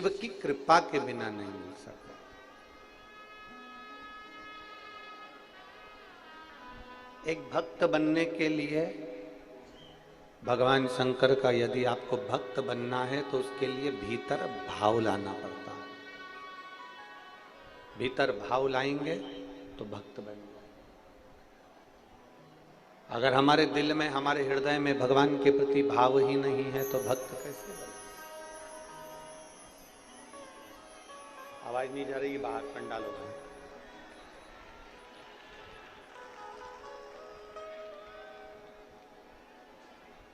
शिव की कृपा के बिना नहीं मिल सकता। एक भक्त बनने के लिए भगवान शंकर का यदि आपको भक्त बनना है तो उसके लिए भीतर भाव लाना पड़ता है। भीतर भाव लाएंगे तो भक्त बन जाएंगे। अगर हमारे दिल में, हमारे हृदय में भगवान के प्रति भाव ही नहीं है तो भक्त कैसे बने? आवाज नहीं जा रही, बाहर पंडालों में।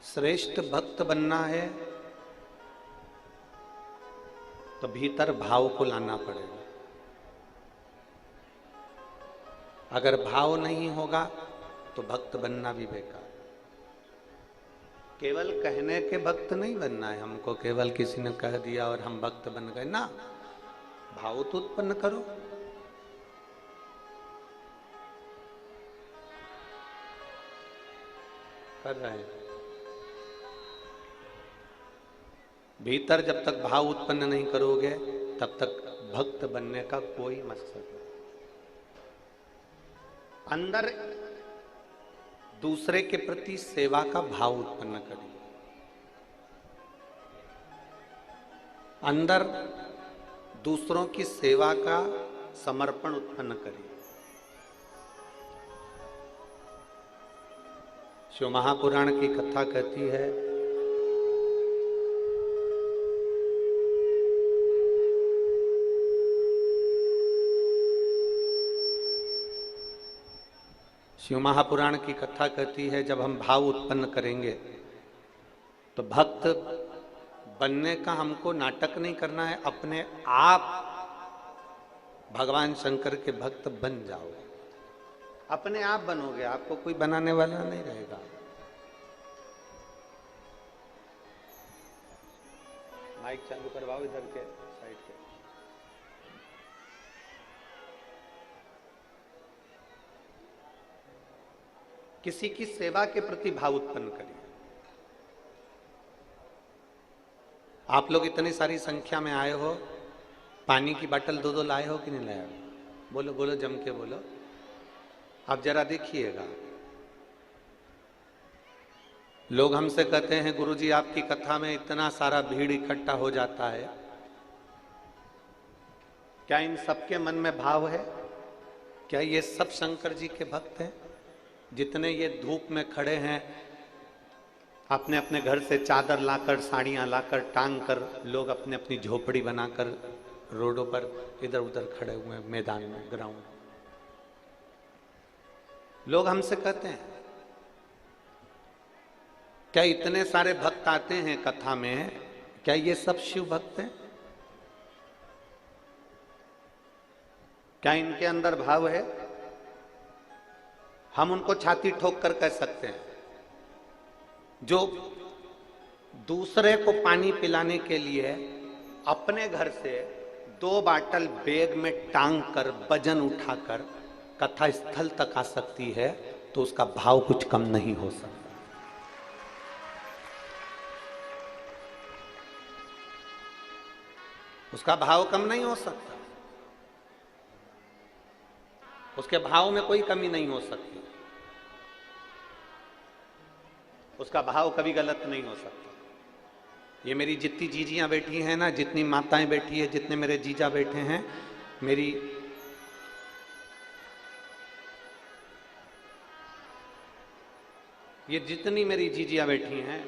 श्रेष्ठ भक्त बनना है तो भीतर भाव को लाना पड़ेगा। अगर भाव नहीं होगा तो भक्त बनना भी बेकार। केवल कहने के भक्त नहीं बनना है हमको, केवल किसी ने कह दिया और हम भक्त बन गए ना। भाव तो उत्पन्न करो। कर रहे हैं। भीतर जब तक भाव उत्पन्न नहीं करोगे तब तक भक्त बनने का कोई मकसद नहीं। अंदर दूसरे के प्रति सेवा का भाव उत्पन्न करिए। अंदर दूसरों की सेवा का समर्पण उत्पन्न करिए। शिव महापुराण की कथा कहती है, शिव महापुराण की कथा कहती है जब हम भाव उत्पन्न करेंगे तो भक्त बनने का हमको नाटक नहीं करना है, अपने आप भगवान शंकर के भक्त बन जाओगे। अपने आप बनोगे, आपको कोई बनाने वाला नहीं रहेगा। माइक चालू करवाओ इधर के साइड के। किसी की सेवा के प्रति भाव उत्पन्न करिए। आप लोग इतनी सारी संख्या में आए हो, पानी की बोतल दो दो लाए हो कि नहीं लाए हो? बोलो बोलो, जम के बोलो। आप जरा देखिएगा, लोग हमसे कहते हैं गुरुजी आपकी कथा में इतना सारा भीड़ इकट्ठा हो जाता है, क्या इन सबके मन में भाव है? क्या ये सब शंकर जी के भक्त हैं? जितने ये धूप में खड़े हैं, अपने अपने घर से चादर लाकर, साड़ियां लाकर, टांग कर, लोग अपने अपनी झोपड़ी बनाकर रोडों पर इधर उधर खड़े हुए हैं, मैदान में, ग्राउंड। लोग हमसे कहते हैं क्या इतने सारे भक्त आते हैं कथा में, क्या ये सब शिव भक्त हैं? क्या इनके अंदर भाव है? हम उनको छाती ठोक कर कह सकते हैं, जो दूसरे को पानी पिलाने के लिए अपने घर से 2 बाटल बैग में टांग कर, वजन उठाकर कथा स्थल तक आ सकती है, तो उसका भाव कुछ कम नहीं हो सकता। उसका भाव कम नहीं हो सकता। उसके भाव में कोई कमी नहीं हो सकती। उसका भाव कभी गलत नहीं हो सकता। ये मेरी जितनी जीजियां बैठी हैं ना, जितनी माताएं बैठी है, जितने मेरे जीजा बैठे हैं, मेरी ये जितनी मेरी जीजियां बैठी हैं,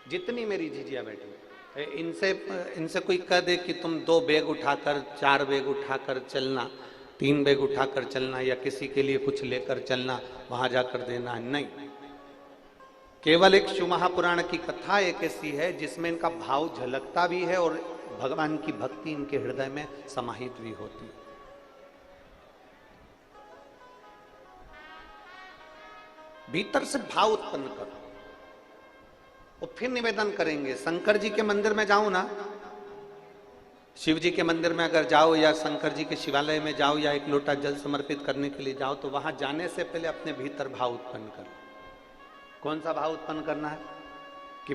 जितनी मेरी जीजियां बैठी है, इनसे कोई कह दे कि तुम 2 बैग उठाकर, 4 बैग उठाकर चलना, 3 बैग उठाकर चलना, या किसी के लिए कुछ लेकर चलना, वहां जाकर देना है, नहीं। केवल एक शिव महापुराण की कथा एक ऐसी है जिसमें इनका भाव झलकता भी है और भगवान की भक्ति इनके हृदय में समाहित भी होती है। भीतर से भाव उत्पन्न करो और फिर निवेदन करेंगे। शंकर जी के मंदिर में जाओ ना, शिव जी के मंदिर में अगर जाओ या शंकर जी के शिवालय में जाओ या एक लोटा जल समर्पित करने के लिए जाओ, तो वहां जाने से पहले अपने भीतर भाव उत्पन्न करो। कौन सा भाव उत्पन्न करना है? कि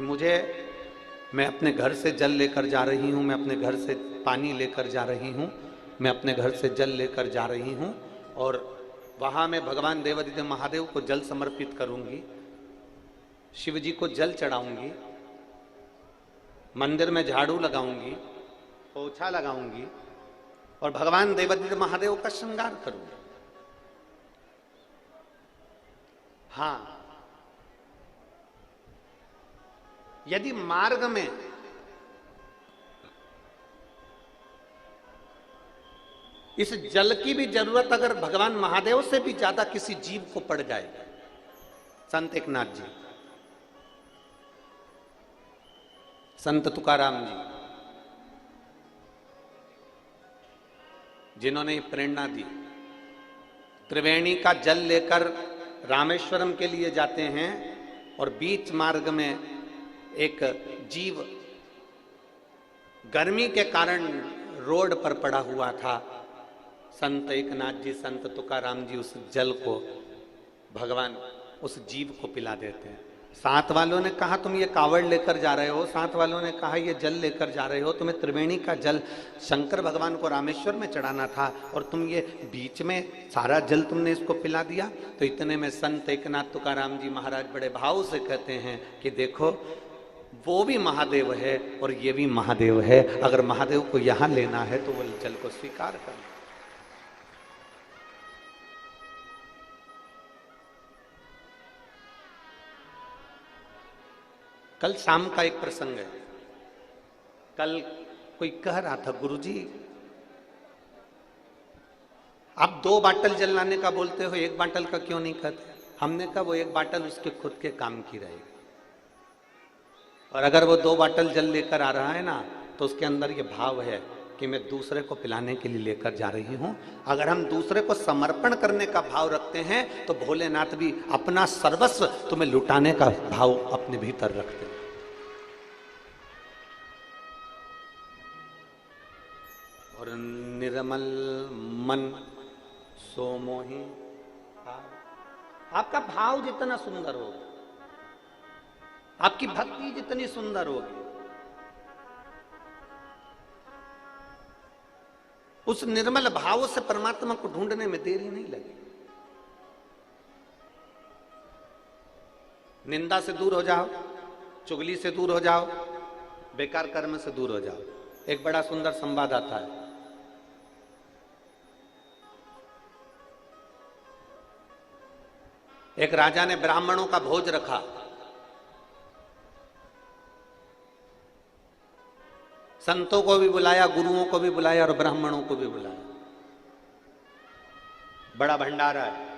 मैं अपने घर से जल लेकर जा रही हूँ, मैं अपने घर से पानी लेकर जा रही हूँ, मैं अपने घर से जल लेकर जा रही हूँ और वहाँ मैं भगवान देवादिदेव महादेव को जल समर्पित करूँगी, शिव जी को जल चढ़ाऊंगी, मंदिर में झाड़ू लगाऊंगी, पोछा लगाऊंगी और भगवान देवादिदेव महादेव का श्रृंगार करूंगी। हाँ, यदि मार्ग में इस जल की भी जरूरत अगर भगवान महादेव से भी ज्यादा किसी जीव को पड़ जाए, संत एकनाथ जी, संत तुकाराम जी, जिन्होंने प्रेरणा दी, त्रिवेणी का जल लेकर रामेश्वरम के लिए जाते हैं और बीच मार्ग में एक जीव गर्मी के कारण रोड पर पड़ा हुआ था। संत एकनाथ जी, संत तुकाराम जी उस जल को भगवान उस जीव को पिला देते हैं। साथ वालों ने कहा तुम ये कावड़ लेकर जा रहे हो, साथ वालों ने कहा ये जल लेकर जा रहे हो, तुम्हें त्रिवेणी का जल शंकर भगवान को रामेश्वर में चढ़ाना था और तुम ये बीच में सारा जल तुमने इसको पिला दिया। तो इतने में संत एकनाथ तुकाराम जी महाराज बड़े भाव से कहते हैं कि देखो वो भी महादेव है और ये भी महादेव है, अगर महादेव को यहाँ लेना है तो वो जल को स्वीकार कर। कल शाम का एक प्रसंग है। कल कोई कह रहा था गुरुजी आप 2 बाटल जल लाने का बोलते हो, 1 बाटल का क्यों नहीं कहते? हमने कहा वो 1 बाटल उसके खुद के काम की रहेगी और अगर वो 2 बाटल जल लेकर आ रहा है ना तो उसके अंदर ये भाव है कि मैं दूसरे को पिलाने के लिए लेकर जा रही हूं। अगर हम दूसरे को समर्पण करने का भाव रखते हैं तो भोलेनाथ भी अपना सर्वस्व तुम्हें लुटाने का भाव अपने भीतर रखते हैं। और निर्मल मन सो मोहि, आपका भाव जितना सुंदर होगा, आपकी भक्ति जितनी सुंदर होगी, उस निर्मल भाव से परमात्मा को ढूंढने में देरी नहीं लगी। निंदा से दूर हो जाओ, चुगली से दूर हो जाओ, बेकार कर्म से दूर हो जाओ। एक बड़ा सुंदर संवाद आता है। एक राजा ने ब्राह्मणों का भोज रखा। संतों को भी बुलाया, गुरुओं को भी बुलाया और ब्राह्मणों को भी बुलाया। बड़ा भंडारा है।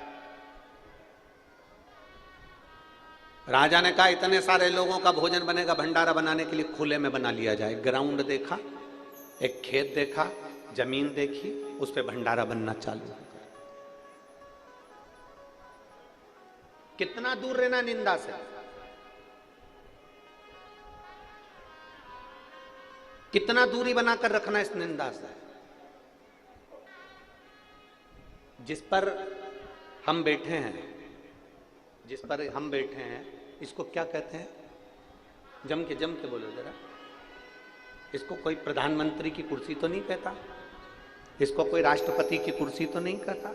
राजा ने कहा इतने सारे लोगों का भोजन बनेगा, भंडारा बनाने के लिए खुले में बना लिया जाए। ग्राउंड देखा, एक खेत देखा, जमीन देखी, उस पे भंडारा बनना चालू हो। कितना दूर रहना निंदा से, कितना दूरी बनाकर रखना इस निंदा से। जिस पर हम बैठे हैं, जिस पर हम बैठे हैं, इसको क्या कहते हैं? जम के बोलो जरा। इसको कोई प्रधानमंत्री की कुर्सी तो नहीं कहता, इसको कोई राष्ट्रपति की कुर्सी तो नहीं कहता,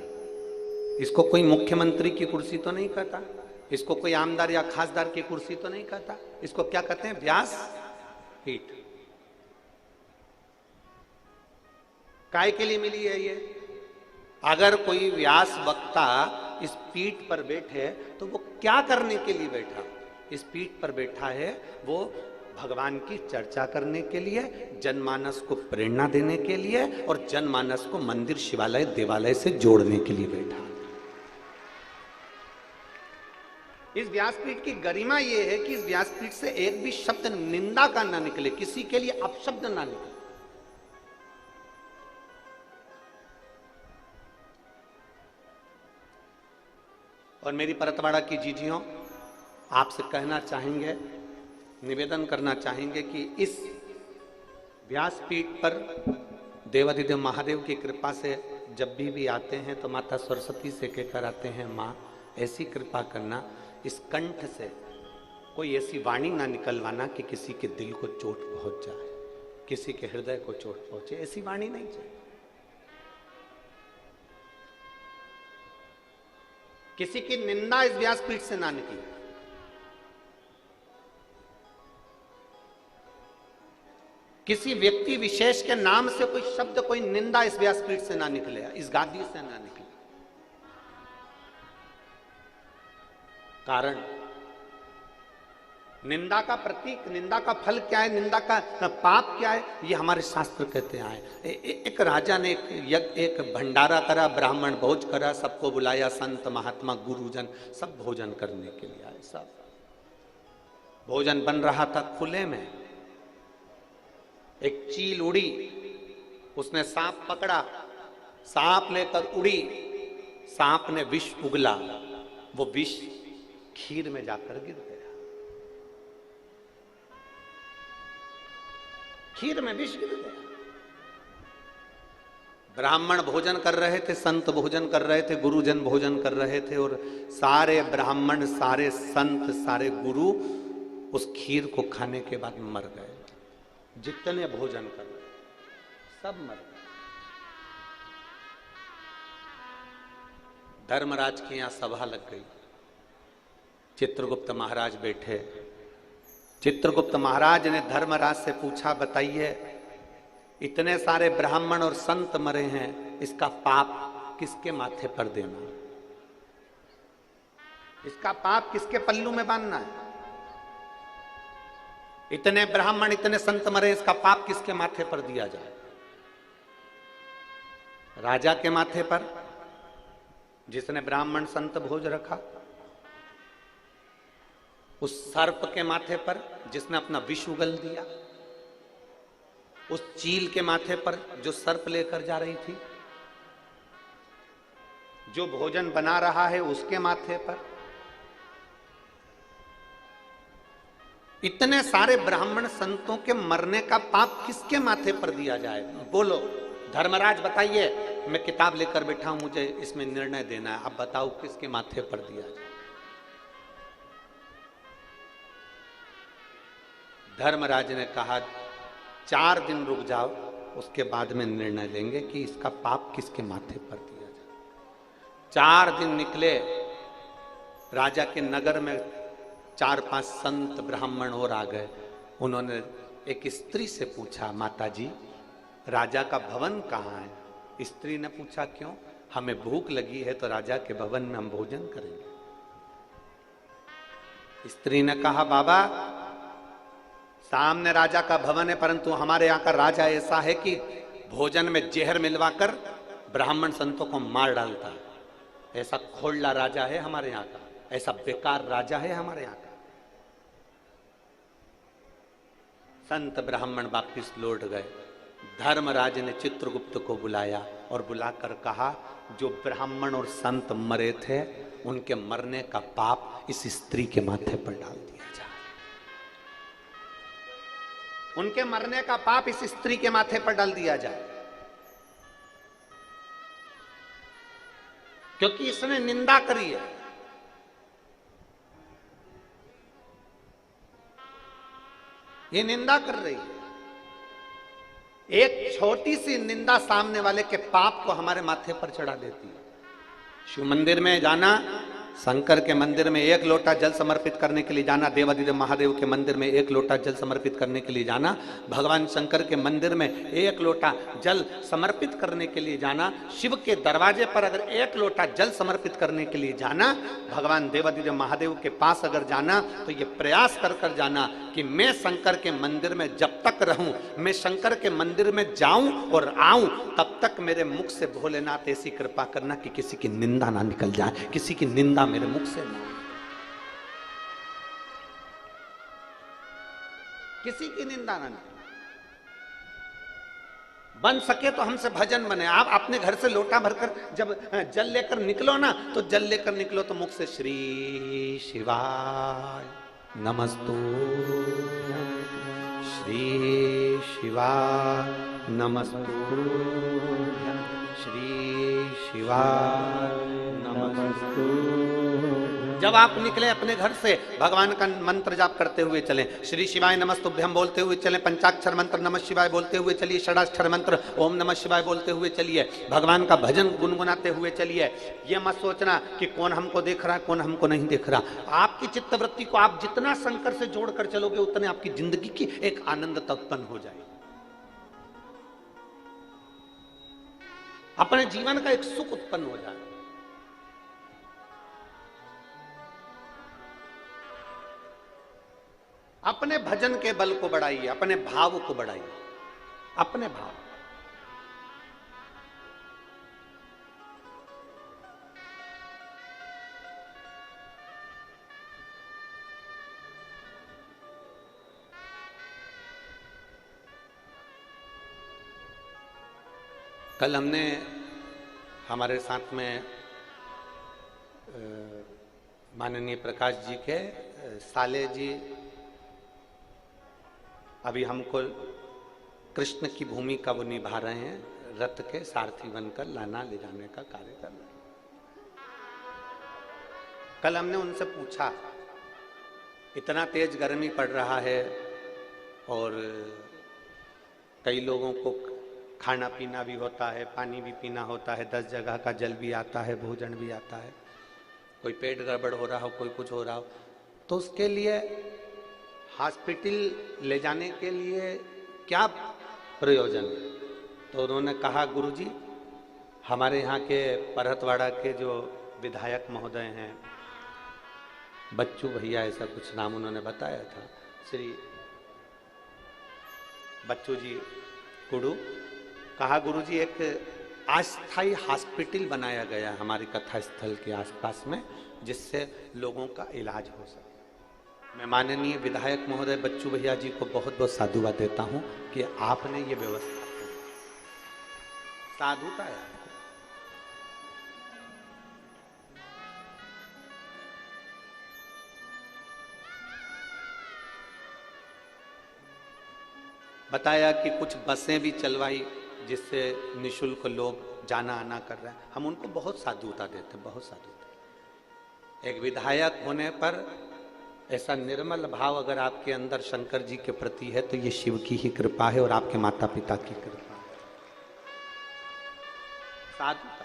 इसको कोई मुख्यमंत्री की कुर्सी तो नहीं कहता, इसको कोई आमदार या खासदार की कुर्सी तो नहीं कहता। इसको क्या कहते हैं? व्यास पीठ। काय के लिए मिली है ये? अगर कोई व्यास वक्ता इस पीठ पर बैठे तो वो क्या करने के लिए बैठा? इस पीठ पर बैठा है वो भगवान की चर्चा करने के लिए, जनमानस को प्रेरणा देने के लिए और जनमानस को मंदिर, शिवालय, देवालय से जोड़ने के लिए बैठा। इस व्यासपीठ की गरिमा यह है कि इस व्यासपीठ से एक भी शब्द निंदा का ना निकले, किसी के लिए अपशब्द ना निकले। और मेरी परतवाड़ा की जीजियों, आपसे कहना चाहेंगे, निवेदन करना चाहेंगे कि इस व्यासपीठ पर देवादिदेव महादेव की कृपा से जब भी आते हैं तो माता सरस्वती से कहकर आते हैं, माँ ऐसी कृपा करना इस कंठ से कोई ऐसी वाणी ना निकलवाना कि किसी के दिल को चोट पहुंच जाए, किसी के हृदय को चोट पहुंचे, ऐसी वाणी नहीं चाहिए। किसी की निंदा इस व्यासपीठ से ना निकले। किसी व्यक्ति विशेष के नाम से कोई शब्द, कोई निंदा इस व्यासपीठ से ना निकले, इस गादी से ना निकले। कारण निंदा का प्रतीक, निंदा का फल क्या है, निंदा का पाप क्या है, ये हमारे शास्त्र कहते हैं। एक राजा ने एक भंडारा करा, ब्राह्मण भोज करा, सबको बुलाया, संत महात्मा गुरुजन सब भोजन करने के लिए आए। सब भोजन बन रहा था खुले में, एक चील उड़ी, उसने सांप पकड़ा, सांप लेकर उड़ी, सांप ने विष उगला, वो विष खीर में जाकर गिर गया। खीर में विष गिर गया। ब्राह्मण भोजन कर रहे थे, संत भोजन कर रहे थे, गुरुजन भोजन कर रहे थे, और सारे ब्राह्मण, सारे संत, सारे गुरु उस खीर को खाने के बाद मर गए। जितने भोजन कर रहे सब मर गए। धर्मराज की यहां सभा लग गई। चित्रगुप्त महाराज बैठे। चित्रगुप्त महाराज ने धर्मराज से पूछा, बताइए इतने सारे ब्राह्मण और संत मरे हैं, इसका पाप किसके माथे पर देना, इसका पाप किसके पल्लू में बांधना है? इतने ब्राह्मण, इतने संत मरे, इसका पाप किसके माथे पर दिया जाए? राजा के माथे पर, जिसने ब्राह्मण संत भोज रखा, उस सर्प के माथे पर जिसने अपना विष उगल दिया, उस चील के माथे पर जो सर्प लेकर जा रही थी, जो भोजन बना रहा है उसके माथे पर, इतने सारे ब्राह्मण संतों के मरने का पाप किसके माथे पर दिया जाए? बोलो धर्मराज, बताइए। मैं किताब लेकर बैठा हूं, मुझे इसमें निर्णय देना है। अब बताओ किसके माथे पर दिया जाए? धर्मराज ने कहा 4 दिन रुक जाओ, उसके बाद में निर्णय लेंगे कि इसका पाप किसके माथे पर दिया जाए। 4 दिन निकले। राजा के नगर में 4-5 संत ब्राह्मण और आ गए। उन्होंने एक स्त्री से पूछा, माता जी राजा का भवन कहाँ है? स्त्री ने पूछा, क्यों? हमें भूख लगी है तो राजा के भवन में हम भोजन करेंगे। स्त्री ने कहा, बाबा सामने राजा का भवन है, परंतु हमारे यहाँ का राजा ऐसा है कि भोजन में जहर मिलवाकर ब्राह्मण संतों को मार डालता है। ऐसा खोलला राजा है हमारे यहाँ का, ऐसा बेकार राजा है हमारे यहाँ का। संत ब्राह्मण वापिस लौट गए। धर्मराज ने चित्रगुप्त को बुलाया और बुलाकर कहा, जो ब्राह्मण और संत मरे थे उनके मरने का पाप इस स्त्री के माथे पर डाल दिया जाए। उनके मरने का पाप इस स्त्री के माथे पर डाल दिया जाए, क्योंकि इसने निंदा करी है। ये निंदा कर रही है। एक छोटी सी निंदा सामने वाले के पाप को हमारे माथे पर चढ़ा देती है। शिव मंदिर में जाना, शंकर के मंदिर में 1 लोटा जल समर्पित करने के लिए जाना, देवादिदेव महादेव के मंदिर में 1 लोटा जल समर्पित करने के लिए जाना, भगवान शंकर के मंदिर में 1 लोटा जल समर्पित करने के लिए जाना, शिव के दरवाजे पर अगर 1 लोटा जल समर्पित करने के लिए जाना, भगवान देवादिदेव महादेव के पास अगर जाना, तो ये प्रयास कर कर जाना कि मैं शंकर के मंदिर में जब तक रहूं, मैं शंकर के मंदिर में जाऊं और आऊं, तब तक मेरे मुख से भोलेनाथ ऐसी कृपा करना कि किसी की निंदा ना निकल जाए, किसी की निंदा मेरे मुख से ना, किसी की निंदा ना निकले। बन सके तो हमसे भजन बने। आप अपने घर से लोटा भरकर जब जल लेकर निकलो ना, तो जल लेकर निकलो तो मुख से श्री शिवाय नमस्तु, श्री शिवाय नमस्तु, श्री शिवाय नमस्तु, जब आप निकले अपने घर से भगवान का मंत्र जाप करते हुए चलें, श्री शिवाय नमस्तुभ्यम बोलते हुए चलें, पंचाक्षर मंत्र नमः शिवाय बोलते हुए चलिए, षडाक्षर मंत्र ओम नमः शिवाय बोलते हुए चलिए, भगवान का भजन गुनगुनाते हुए चलिए। ये मत सोचना कि कौन हमको देख रहा है कौन हमको नहीं देख रहा। आपकी चित्तवृत्ति को आप जितना शंकर से जोड़कर चलोगे उतने आपकी जिंदगी की एक आनंदता उत्पन्न हो जाएगी, अपने जीवन का एक सुख उत्पन्न हो जाएगा। अपने भजन के बल को बढ़ाइए, अपने भाव को बढ़ाइए, अपने भाव। कल हमने हमारे साथ में माननीय प्रकाश जी के साले जी अभी हमको कृष्ण की भूमिका वो निभा रहे हैं, रथ के सारथी बनकर लाना ले जाने का कार्य कर रहे हैं। कल हमने उनसे पूछा, इतना तेज गर्मी पड़ रहा है और कई लोगों को खाना पीना भी होता है, पानी भी पीना होता है, 10 जगह का जल भी आता है, भोजन भी आता है, कोई पेट गड़बड़ हो रहा हो, कोई कुछ हो रहा हो, तो उसके लिए हॉस्पिटल ले जाने के लिए क्या प्रयोजन है? तो उन्होंने कहा, गुरुजी हमारे यहाँ के परहतवाड़ा के जो विधायक महोदय हैं, बच्चू भैया ऐसा कुछ नाम उन्होंने बताया था, श्री बच्चू जी कुडू, कहा गुरुजी एक अस्थायी हॉस्पिटल बनाया गया हमारे कथा स्थल के आसपास में, जिससे लोगों का इलाज हो सके। मैं माननीय विधायक महोदय बच्चू भैया जी को बहुत बहुत साधुवाद देता हूं कि आपने ये व्यवस्था की। साधुता है। बताया कि कुछ बसें भी चलवाई जिससे निशुल्क लोग जाना आना कर रहे हैं। हम उनको बहुत साधुता देते हैं, बहुत साधुता। एक विधायक होने पर ऐसा निर्मल भाव अगर आपके अंदर शंकर जी के प्रति है तो ये शिव की ही कृपा है और आपके माता पिता की कृपा है। साधुता।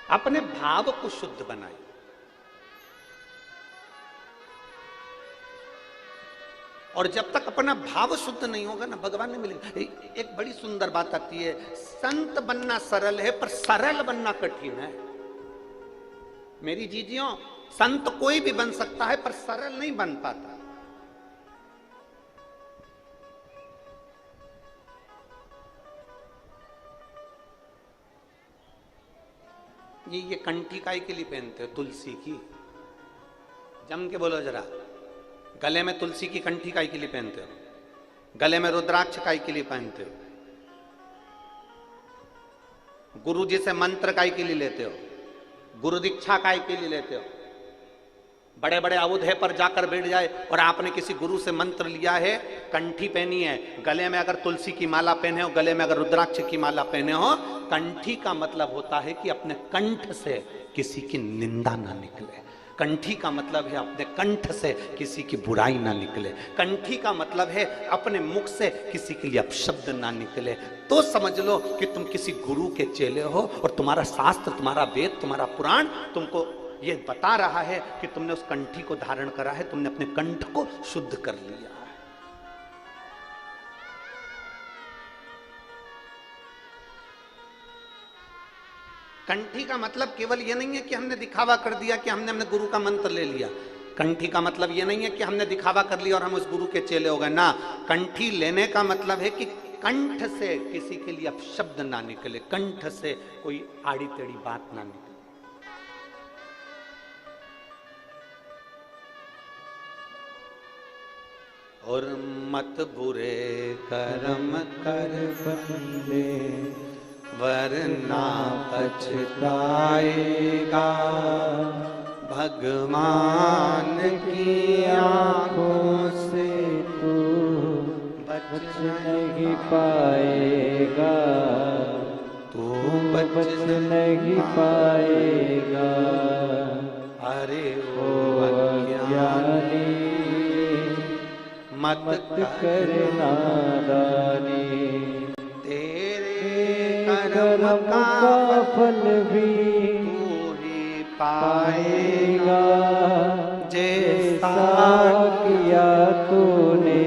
अपने भाव को शुद्ध बनाइए। और जब तक अपना भाव शुद्ध नहीं होगा ना, भगवान नहीं मिलेगा। एक बड़ी सुंदर बात आती है, संत बनना सरल है पर सरल बनना कठिन है। मेरी जीजियों, संत कोई भी बन सकता है पर सरल नहीं बन पाता। ये कंठी काई के लिए पहनते हो? तुलसी की। जम के बोलो जरा। गले में तुलसी की कंठी काई के लिए पहनते हो? गले में रुद्राक्ष काई के लिए पहनते हो? गुरु जी से मंत्र काई के लिए लेते हो? गुरु दीक्षा काई के लिए लेते हो? बड़े बड़े अवधे पर जाकर बैठ जाए और आपने किसी गुरु से मंत्र लिया है, कंठी पहनी है, गले में अगर तुलसी की माला पहने हो, गले में अगर रुद्राक्ष की माला पहने हो, कंठी का मतलब होता है कि अपने कंठ से किसी की निंदा ना निकले। कंठी का मतलब है अपने कंठ से किसी की बुराई ना निकले। कंठी का मतलब है अपने मुख से किसी के लिए अपशब्द ना निकले। तो समझ लो कि तुम किसी गुरु के चेले हो और तुम्हारा शास्त्र, तुम्हारा वेद, तुम्हारा पुराण तुमको ये बता रहा है कि तुमने उस कंठी को धारण करा है, तुमने अपने कंठ को शुद्ध कर लिया है। कंठी का मतलब केवल ये नहीं है कि हमने दिखावा कर दिया कि हमने अपने गुरु का मंत्र ले लिया। कंठी का मतलब ये नहीं है कि हमने दिखावा कर लिया और हम उस गुरु के चेले हो गए ना। कंठी लेने का मतलब है कि कंठ से किसी के लिए अपशब्द ना निकले, कंठ से कोई आड़ी टेढ़ी बात ना निकले। और मत बुरे कर्म कर बंदे वरना पछताएगा, भगवान की आंखों से तू बच नहीं पाएगा, तू बच नहीं पाएगा। मत कर नादानी, तेरे कर्म का फल भी तू ही पाएगा, जैसा किया तूने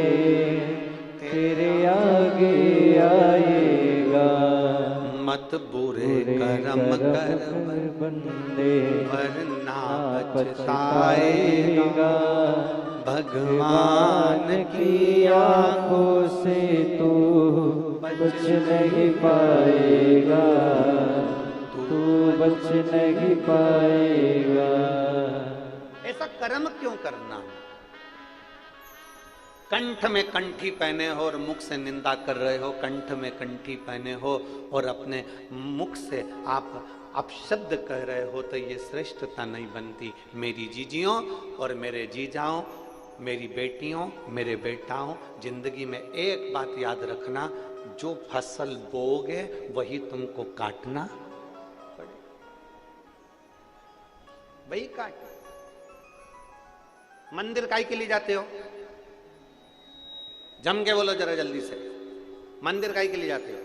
तेरे आगे आएगा। मत बुरे कर्म कर बंदे वरना पछताएगा, भगवान की आंखों से तू बच नहीं पाएगा, तू बच नहीं पाएगा। ऐसा कर्म क्यों करना? कंठ में कंठी पहने हो और मुख से निंदा कर रहे हो, कंठ में कंठी पहने हो और अपने मुख से आप अपशब्द कह रहे हो, तो ये श्रेष्ठता नहीं बनती। मेरी जीजियों और मेरे जीजाओं, मेरी बेटियों, मेरे बेटाओं, जिंदगी में एक बात याद रखना, जो फसल बोओगे वही तुमको काटना पड़े, वही काट। मंदिर काहे के लिए जाते हो? जम के बोलो जरा जल्दी से। मंदिर काहे के लिए जाते हो?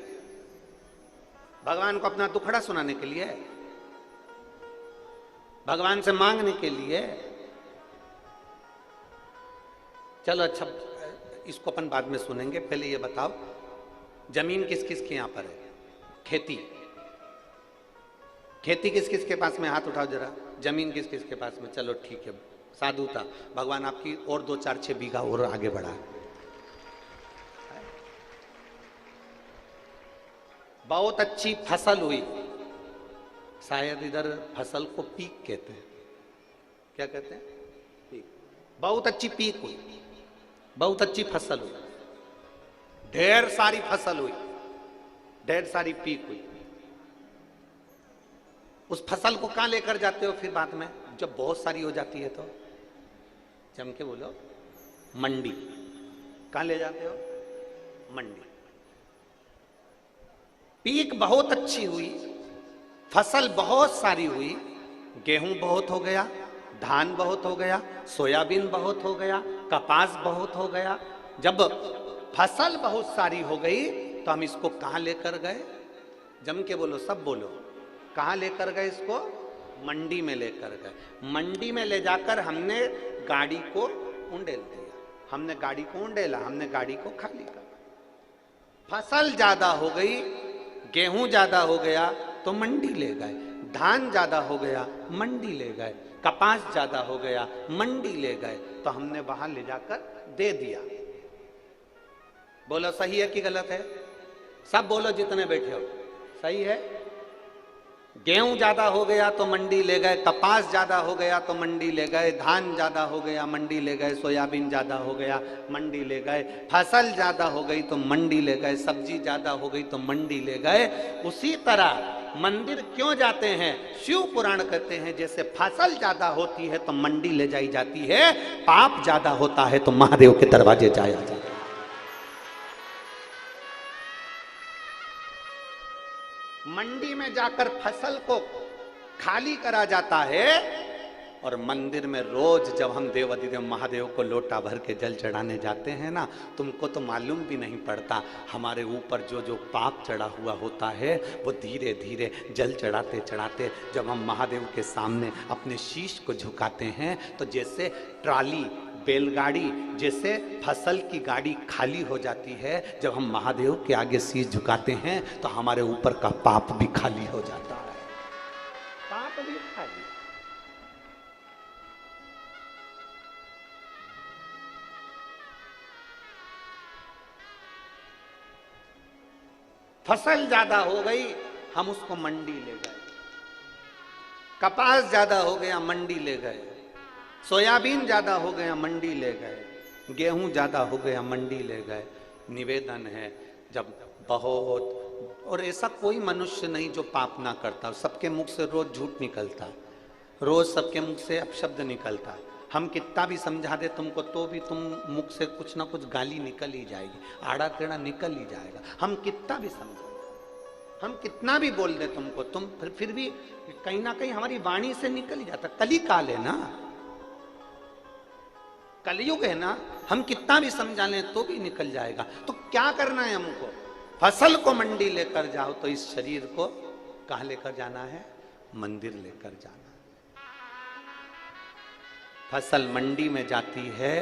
भगवान को अपना दुखड़ा सुनाने के लिए? भगवान से मांगने के लिए? चलो अच्छा, इसको अपन बाद में सुनेंगे, पहले ये बताओ, जमीन किस किस के यहां पर है? खेती, खेती किस किस के पास में? हाथ उठाओ जरा। जमीन किस किस के पास में? चलो ठीक है, साधुता। भगवान आपकी और 2-4-6 बीघा और आगे बढ़ा। बहुत अच्छी फसल हुई, शायद इधर फसल को पीक कहते हैं। क्या कहते हैं? पीक। बहुत अच्छी पीक हुई, बहुत अच्छी फसल हुई, ढेर सारी फसल हुई, ढेर सारी पीक हुई। उस फसल को कहां लेकर जाते हो फिर बाद में, जब बहुत सारी हो जाती है तो? जम के बोलो, मंडी। कहां ले जाते हो? मंडी। पीक बहुत अच्छी हुई, फसल बहुत सारी हुई, गेहूं बहुत हो गया, धान बहुत हो गया, सोयाबीन बहुत हो गया, कपास बहुत हो गया। जब फसल बहुत सारी हो गई तो हम इसको कहां लेकर गए? जम के बोलो, सब बोलो, कहां लेकर गए इसको? मंडी में लेकर गए। मंडी में ले जाकर हमने गाड़ी को उंडेल दिया, हमने गाड़ी को उंडेला, हमने गाड़ी को खाली कर। फसल ज्यादा हो गई, गेहूं ज्यादा हो गया तो मंडी ले गए, धान ज्यादा हो गया मंडी ले गए, कपास ज्यादा हो गया मंडी ले गए, तो हमने वहां ले जाकर दे दिया। बोलो सही है कि गलत है? सब बोलो जितने बैठे हो, सही है। गेहूं ज्यादा हो गया तो मंडी ले गए, कपास ज्यादा हो गया तो मंडी ले गए, धान ज्यादा हो गया मंडी ले गए, सोयाबीन ज्यादा हो गया मंडी ले गए, फसल ज्यादा हो गई तो मंडी ले गए, सब्जी ज्यादा हो गई तो मंडी ले गए। उसी तरह मंदिर क्यों जाते हैं? शिव पुराण कहते हैं जैसे फसल ज्यादा होती है तो मंडी ले जाई जाती है, पाप ज्यादा होता है तो महादेव के दरवाजे जाया जाता है। मंडी में जाकर फसल को खाली करा जाता है, और मंदिर में रोज जब हम देवाधिदेव महादेव को लोटा भर के जल चढ़ाने जाते हैं ना, तुमको तो मालूम भी नहीं पड़ता हमारे ऊपर जो जो पाप चढ़ा हुआ होता है वो धीरे धीरे जल चढ़ाते चढ़ाते जब हम महादेव के सामने अपने शीश को झुकाते हैं तो जैसे ट्राली, बैलगाड़ी, जैसे फसल की गाड़ी खाली हो जाती है, जब हम महादेव के आगे शीश झुकाते हैं तो हमारे ऊपर का पाप भी खाली हो जाता है। पाप भी खाली। फसल ज्यादा हो गई, हम उसको मंडी ले गए, कपास ज्यादा हो गया मंडी ले गए, सोयाबीन ज्यादा हो गया मंडी ले गए, गेहूं ज्यादा हो गया मंडी ले गए। निवेदन है, जब बहुत, और ऐसा कोई मनुष्य नहीं जो पाप ना करता, सबके मुख से रोज झूठ निकलता, रोज सबके मुख से अपशब्द निकलता। हम कितना भी समझा दे तुमको तो भी तुम मुख से कुछ ना कुछ गाली निकल ही जाएगी, आड़ा टेढ़ा निकल ही जाएगा। हम कितना भी समझा, हम कितना भी बोल दे तुमको, तुम फिर भी कहीं ना कहीं हमारी वाणी से निकल ही जाता। कली काल है ना, कलयुग है ना, हम कितना भी समझा लें तो भी निकल जाएगा। तो क्या करना है हमको? फसल को मंडी लेकर जाओ, तो इस शरीर को कहां लेकर जाना है? मंदिर लेकर जाना। फसल मंडी में जाती है,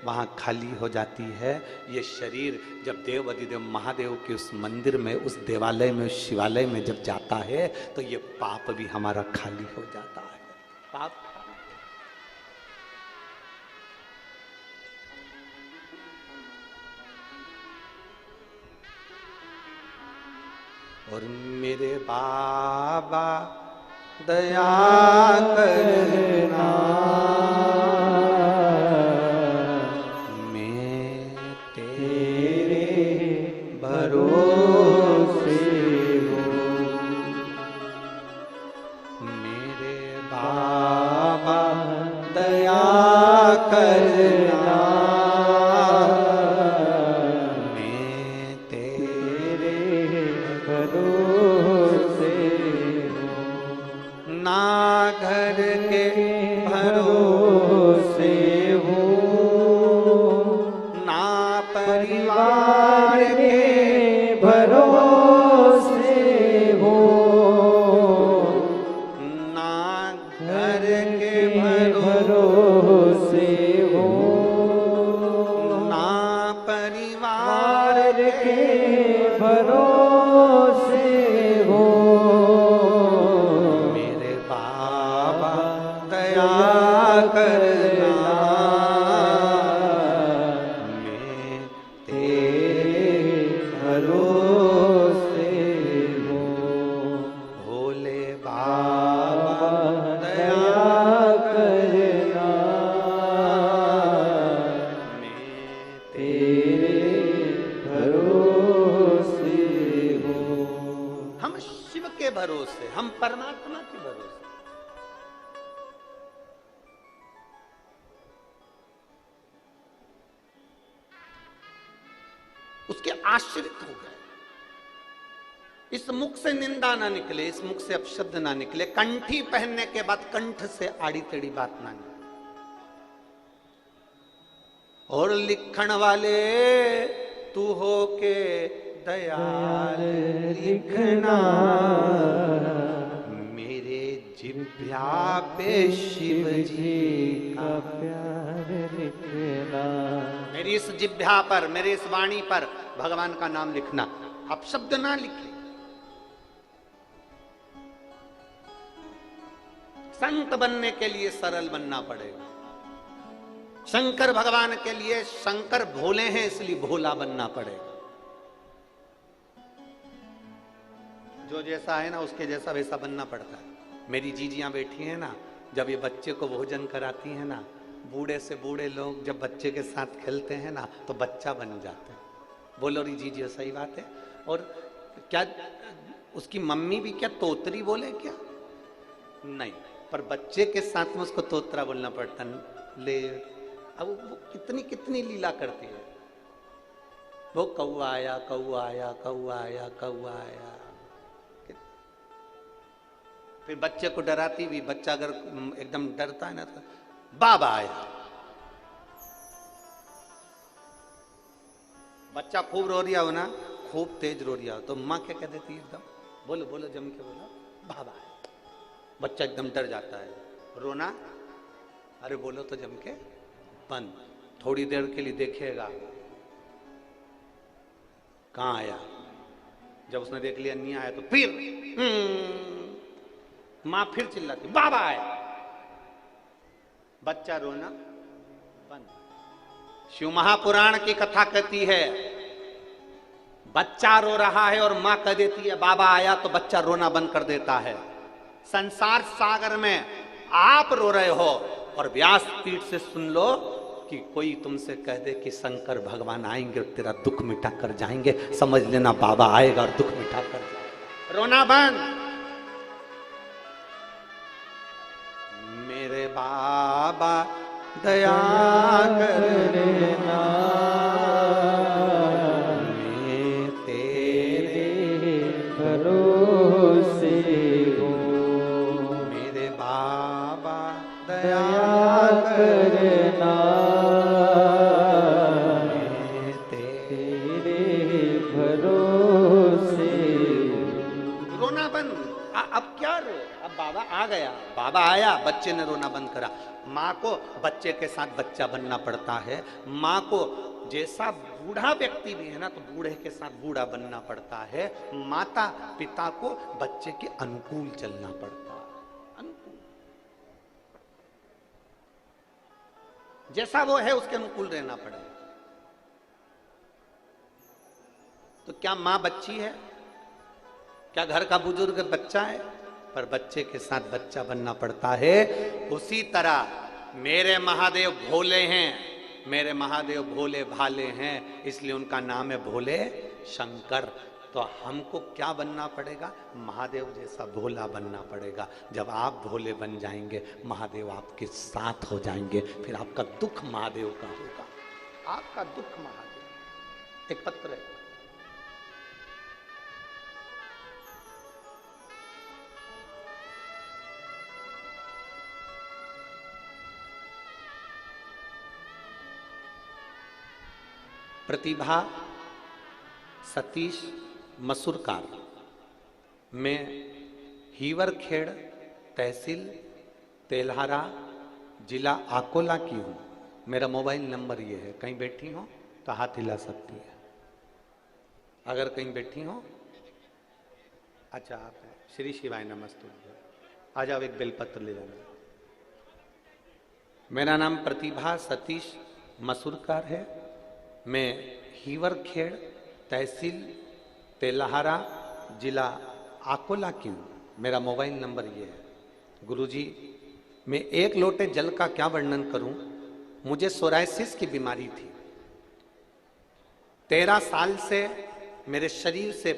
वहां खाली हो जाती है। ये शरीर जब देव अधिदेव महादेव के उस मंदिर में, उस देवालय में, उस शिवालय में जब जाता है, तो ये पाप भी हमारा खाली हो जाता है। पाप और मेरे बाबा दया करना, मैं तेरे भरोसे हूँ। मेरे बाबा दया करना, मैं तेरे भरोसे हूँ। ना घर के भरोसे हूँ, ना परिवार के भरोसे हूँ, ना घर के भरोसे हूँ, ना परिवार के भरोसे हूँ। मेरे बाबा दया करना, मैं तेरे भरोसे हूँ। भोले बाबा दया करना, मैं तेरे भरोसे हूँ। हम शिव के भरोसे, हम परमात्मा के भरोसे। उसके आश्रित हो गए। इस मुख से निंदा ना निकले, इस मुख से अपशब्द ना निकले, कंठी पहनने के बाद कंठ से आड़ी टेढ़ी बात ना निकले। और लिखण वाले तू हो के दयाल लिखना, मेरे जिह्वा पे शिव जी का प्यार लिखना। मेरी इस जिह्वा पर, मेरे इस वाणी पर भगवान का नाम लिखना, अपशब्द ना लिखे। संत बनने के लिए सरल बनना पड़ेगा। शंकर भगवान के लिए, शंकर भोले हैं इसलिए भोला बनना पड़ेगा। जो जैसा है ना, उसके जैसा वैसा बनना पड़ता है। मेरी जीजियां बैठी हैं ना, जब ये बच्चे को भोजन कराती हैं ना, बूढ़े से बूढ़े लोग जब बच्चे के साथ खेलते हैं ना, तो बच्चा बन जाते हैं। बोलो री जीजिया, सही बात है। और क्या उसकी मम्मी भी क्या तोतरी बोले क्या? नहीं, पर बच्चे के साथ में उसको तोतरा बोलना पड़ता ले। अब वो कितनी कितनी लीला करती है। वो कौआ आया, कौआ आया, कौआ आया, कौआ आया। फिर बच्चे को डराती भी, बच्चा अगर एकदम डरता है ना, तो बाबा आया। बच्चा खूब रो रिया हो ना, खूब तेज रो रिया हो, तो माँ क्या कह देती है? एकदम बोलो बोलो, जम के बोलो, बाबा आया। बच्चा एकदम डर जाता है। रोना, अरे बोलो तो जम के बंद। थोड़ी देर के लिए देखेगा कहां आया। जब उसने देख लिया नहीं आया, तो फिर मां फिर चिल्लाती, बाबा आया। बच्चा रोना बंद। शिव महापुराण की कथा कहती है, बच्चा रो रहा है और मां कह देती है बाबा आया, तो बच्चा रोना बंद कर देता है। संसार सागर में आप रो रहे हो और व्यास पीठ से सुन लो कि कोई तुमसे कह दे कि शंकर भगवान आएंगे और तेरा दुख मिटा कर जाएंगे, समझ लेना बाबा आएगा और दुख मिटा कर जाएगा। रोना बंद। मेरे बाबा दया करना, मैं तेरे भरोसे हूँ। मेरे बाबा दया करना, आ गया, बाबा आया, बच्चे ने रोना बंद करा। माँ को बच्चे के साथ बच्चा बनना पड़ता है। माँ को जैसा बूढ़ा व्यक्ति भी है ना, तो बूढ़े के साथ बूढ़ा बनना पड़ता है। माता पिता को बच्चे के अनुकूल चलना पड़ता है, अनुकूल। जैसा वो है उसके अनुकूल रहना पड़ेगा। तो क्या मां बच्ची है? क्या घर का बुजुर्ग बच्चा है? पर बच्चे के साथ बच्चा बनना पड़ता है। उसी तरह मेरे महादेव भोले हैं, मेरे महादेव भोले भाले हैं, इसलिए उनका नाम है भोले शंकर। तो हमको क्या बनना पड़ेगा? महादेव जैसा भोला बनना पड़ेगा। जब आप भोले बन जाएंगे, महादेव आपके साथ हो जाएंगे, फिर आपका दुख महादेव का होगा, आपका दुख महादेव। एक पत्र है, प्रतिभा सतीश मसूरकार, मैं हीवरखेड़ तहसील तेल्हारा जिला अकोला की हूँ। मेरा मोबाइल नंबर ये है, कहीं बैठी हो तो हाथ हिला सकती है। अगर कहीं बैठी हो, अच्छा आप है, श्री शिवाय नमस्ते, आ जाओ, एक बेलपत्र ले जाना। मेरा नाम प्रतिभा सतीश मसूरकार है, मैं हीवरखेड़ तहसील तेल्हारा जिला अकोला की हूँ। मेरा मोबाइल नंबर ये है। गुरुजी, मैं एक लोटे जल का क्या वर्णन करूं। मुझे सोराइसिस की बीमारी थी। 13 साल से मेरे शरीर से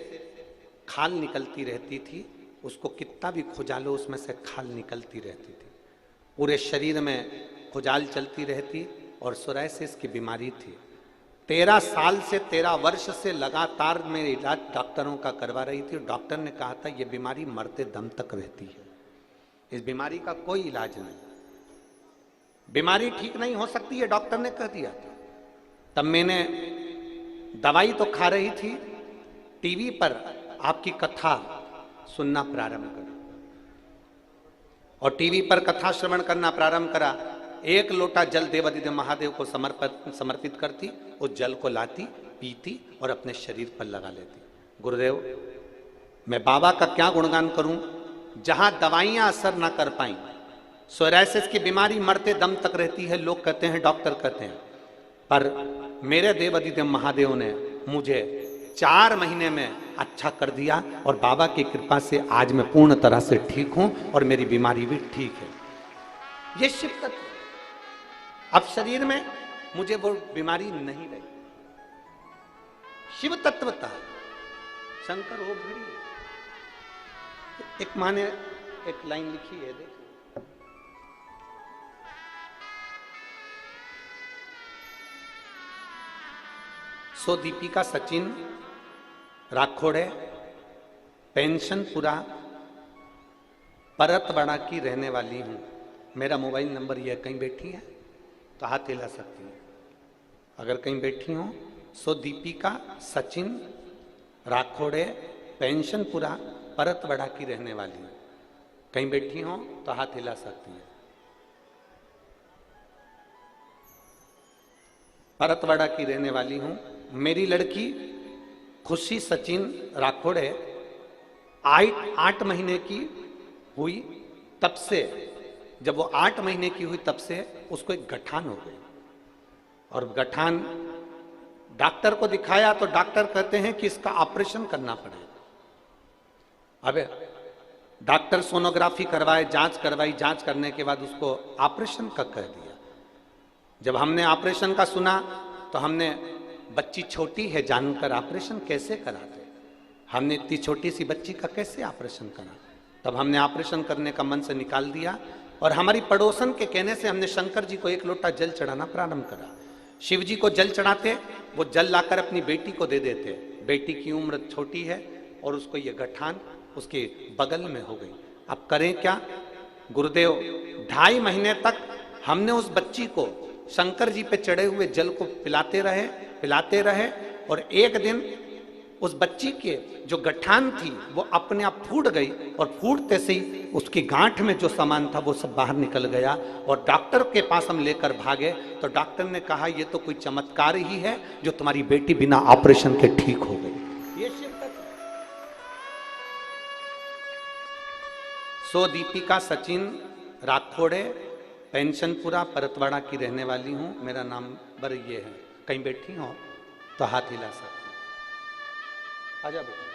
खाल निकलती रहती थी, उसको कितना भी खुजालो उसमें से खाल निकलती रहती थी, पूरे शरीर में खुजाल चलती रहती और सोराइसिस की बीमारी थी। 13 साल से 13 वर्ष से लगातार मैं इलाज डॉक्टरों का करवा रही थी। डॉक्टर ने कहा था ये बीमारी मरते दम तक रहती है, इस बीमारी का कोई इलाज नहीं, बीमारी ठीक नहीं हो सकती है, डॉक्टर ने कह दिया था। तब मैंने दवाई तो खा रही थी, टीवी पर आपकी कथा सुनना प्रारंभ करा और टीवी पर कथा श्रवण करना प्रारंभ करा। एक लोटा जल देवादिदेव महादेव को समर्पित करती, उस जल को लाती, पीती और अपने शरीर पर लगा लेती। गुरुदेव, मैं बाबा का क्या गुणगान करूं, जहां दवाइयां असर ना कर पाई। सोराइसिस की बीमारी मरते दम तक रहती है, लोग कहते हैं, डॉक्टर कहते हैं, पर मेरे देवादिदेव महादेव ने मुझे 4 महीने में अच्छा कर दिया और बाबा की कृपा से आज मैं पूर्ण तरह से ठीक हूं और मेरी बीमारी भी ठीक है। ये शिव तत्व, अब शरीर में मुझे वो बीमारी नहीं रही। शिव तत्वता शंकर हो भिड़ी। एक माँ ने एक लाइन लिखी है, देखिए, सो दीपिका सचिन राखोड़े, पेंशनपुरा परतवाड़ा की रहने वाली हूं। मेरा मोबाइल नंबर यह, कहीं बैठी है तो हाथ हिला सकती है। अगर कहीं बैठी हो, सो दीपिका सचिन राखोड़े, पेंशनपुरा परतवाड़ा की रहने वाली है। कहीं बैठी हो तो हाथ हिला सकती है। परतवाड़ा की रहने वाली हूं। मेरी लड़की खुशी सचिन राखोड़े 8 महीने की हुई, तब से, जब वो 8 महीने की हुई तब से उसको एक गठान हो गई और गठान डॉक्टर को दिखाया तो डॉक्टर कहते हैं कि इसका ऑपरेशन करना पड़ेगा। अबे डॉक्टर सोनोग्राफी करवाए, जांच करवाई, जांच करने के बाद उसको ऑपरेशन का कह दिया। जब हमने ऑपरेशन का सुना तो हमने, बच्ची छोटी है जानकर ऑपरेशन कैसे कराते, हमने इतनी छोटी सी बच्ची का कैसे ऑपरेशन करा। तब हमने ऑपरेशन करने का मन से निकाल दिया और हमारी पड़ोसन के कहने से हमने शंकर जी को 1 लोटा जल चढ़ाना प्रारंभ करा। शिव जी को जल चढ़ाते, वो जल लाकर अपनी बेटी को दे देते। बेटी की उम्र छोटी है और उसको ये गठान उसके बगल में हो गई। अब करें क्या? गुरुदेव 2.5 महीने तक हमने उस बच्ची को शंकर जी पे चढ़े हुए जल को पिलाते रहे और एक दिन उस बच्ची के जो गठान थी वो अपने आप फूट गई और फूटते से ही उसकी गांठ में जो सामान था वो सब बाहर निकल गया और डॉक्टर के पास हम लेकर भागे तो डॉक्टर ने कहा ये तो कोई चमत्कार ही है जो तुम्हारी बेटी बिना ऑपरेशन के ठीक हो गई। ये शिव का सो दीपिका सचिन राठौड़े, पेंशनपुरा परतवाड़ा की रहने वाली हूं। मेरा नाम बर ये है। कहीं बैठी हो तो हाथ हिला सकते। आजा बेटा।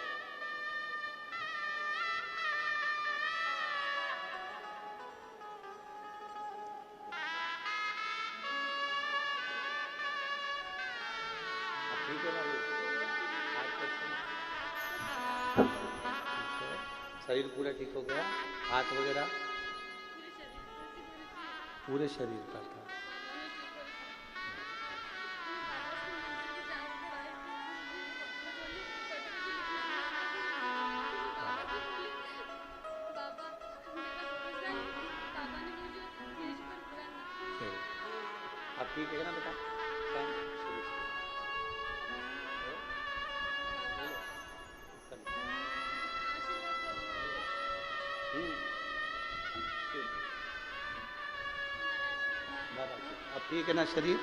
ठीक है ना, शरीर पूरा ठीक हो गया, हाथ वगैरह पूरे शरीर का था। अब ठीक है ना बेटा? अब ठीक है ना शरीर?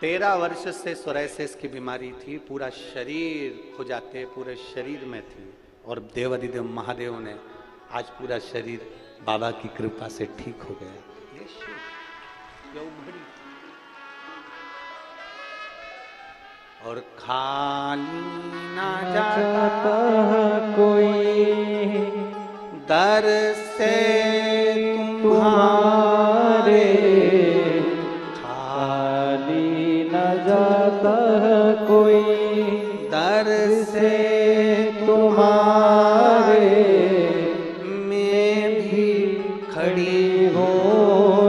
13 वर्ष से सोराइसिस की बीमारी थी, पूरा शरीर खुजाते, पूरे शरीर में थी और देवाधिदेव महादेव ने आज पूरा शरीर बाबा की कृपा से ठीक हो गया। और खाली ना जाता कोई दर से तुम्हारे, खाली न जाता कोई दर से तुम्हारे, मैं भी खड़ी हो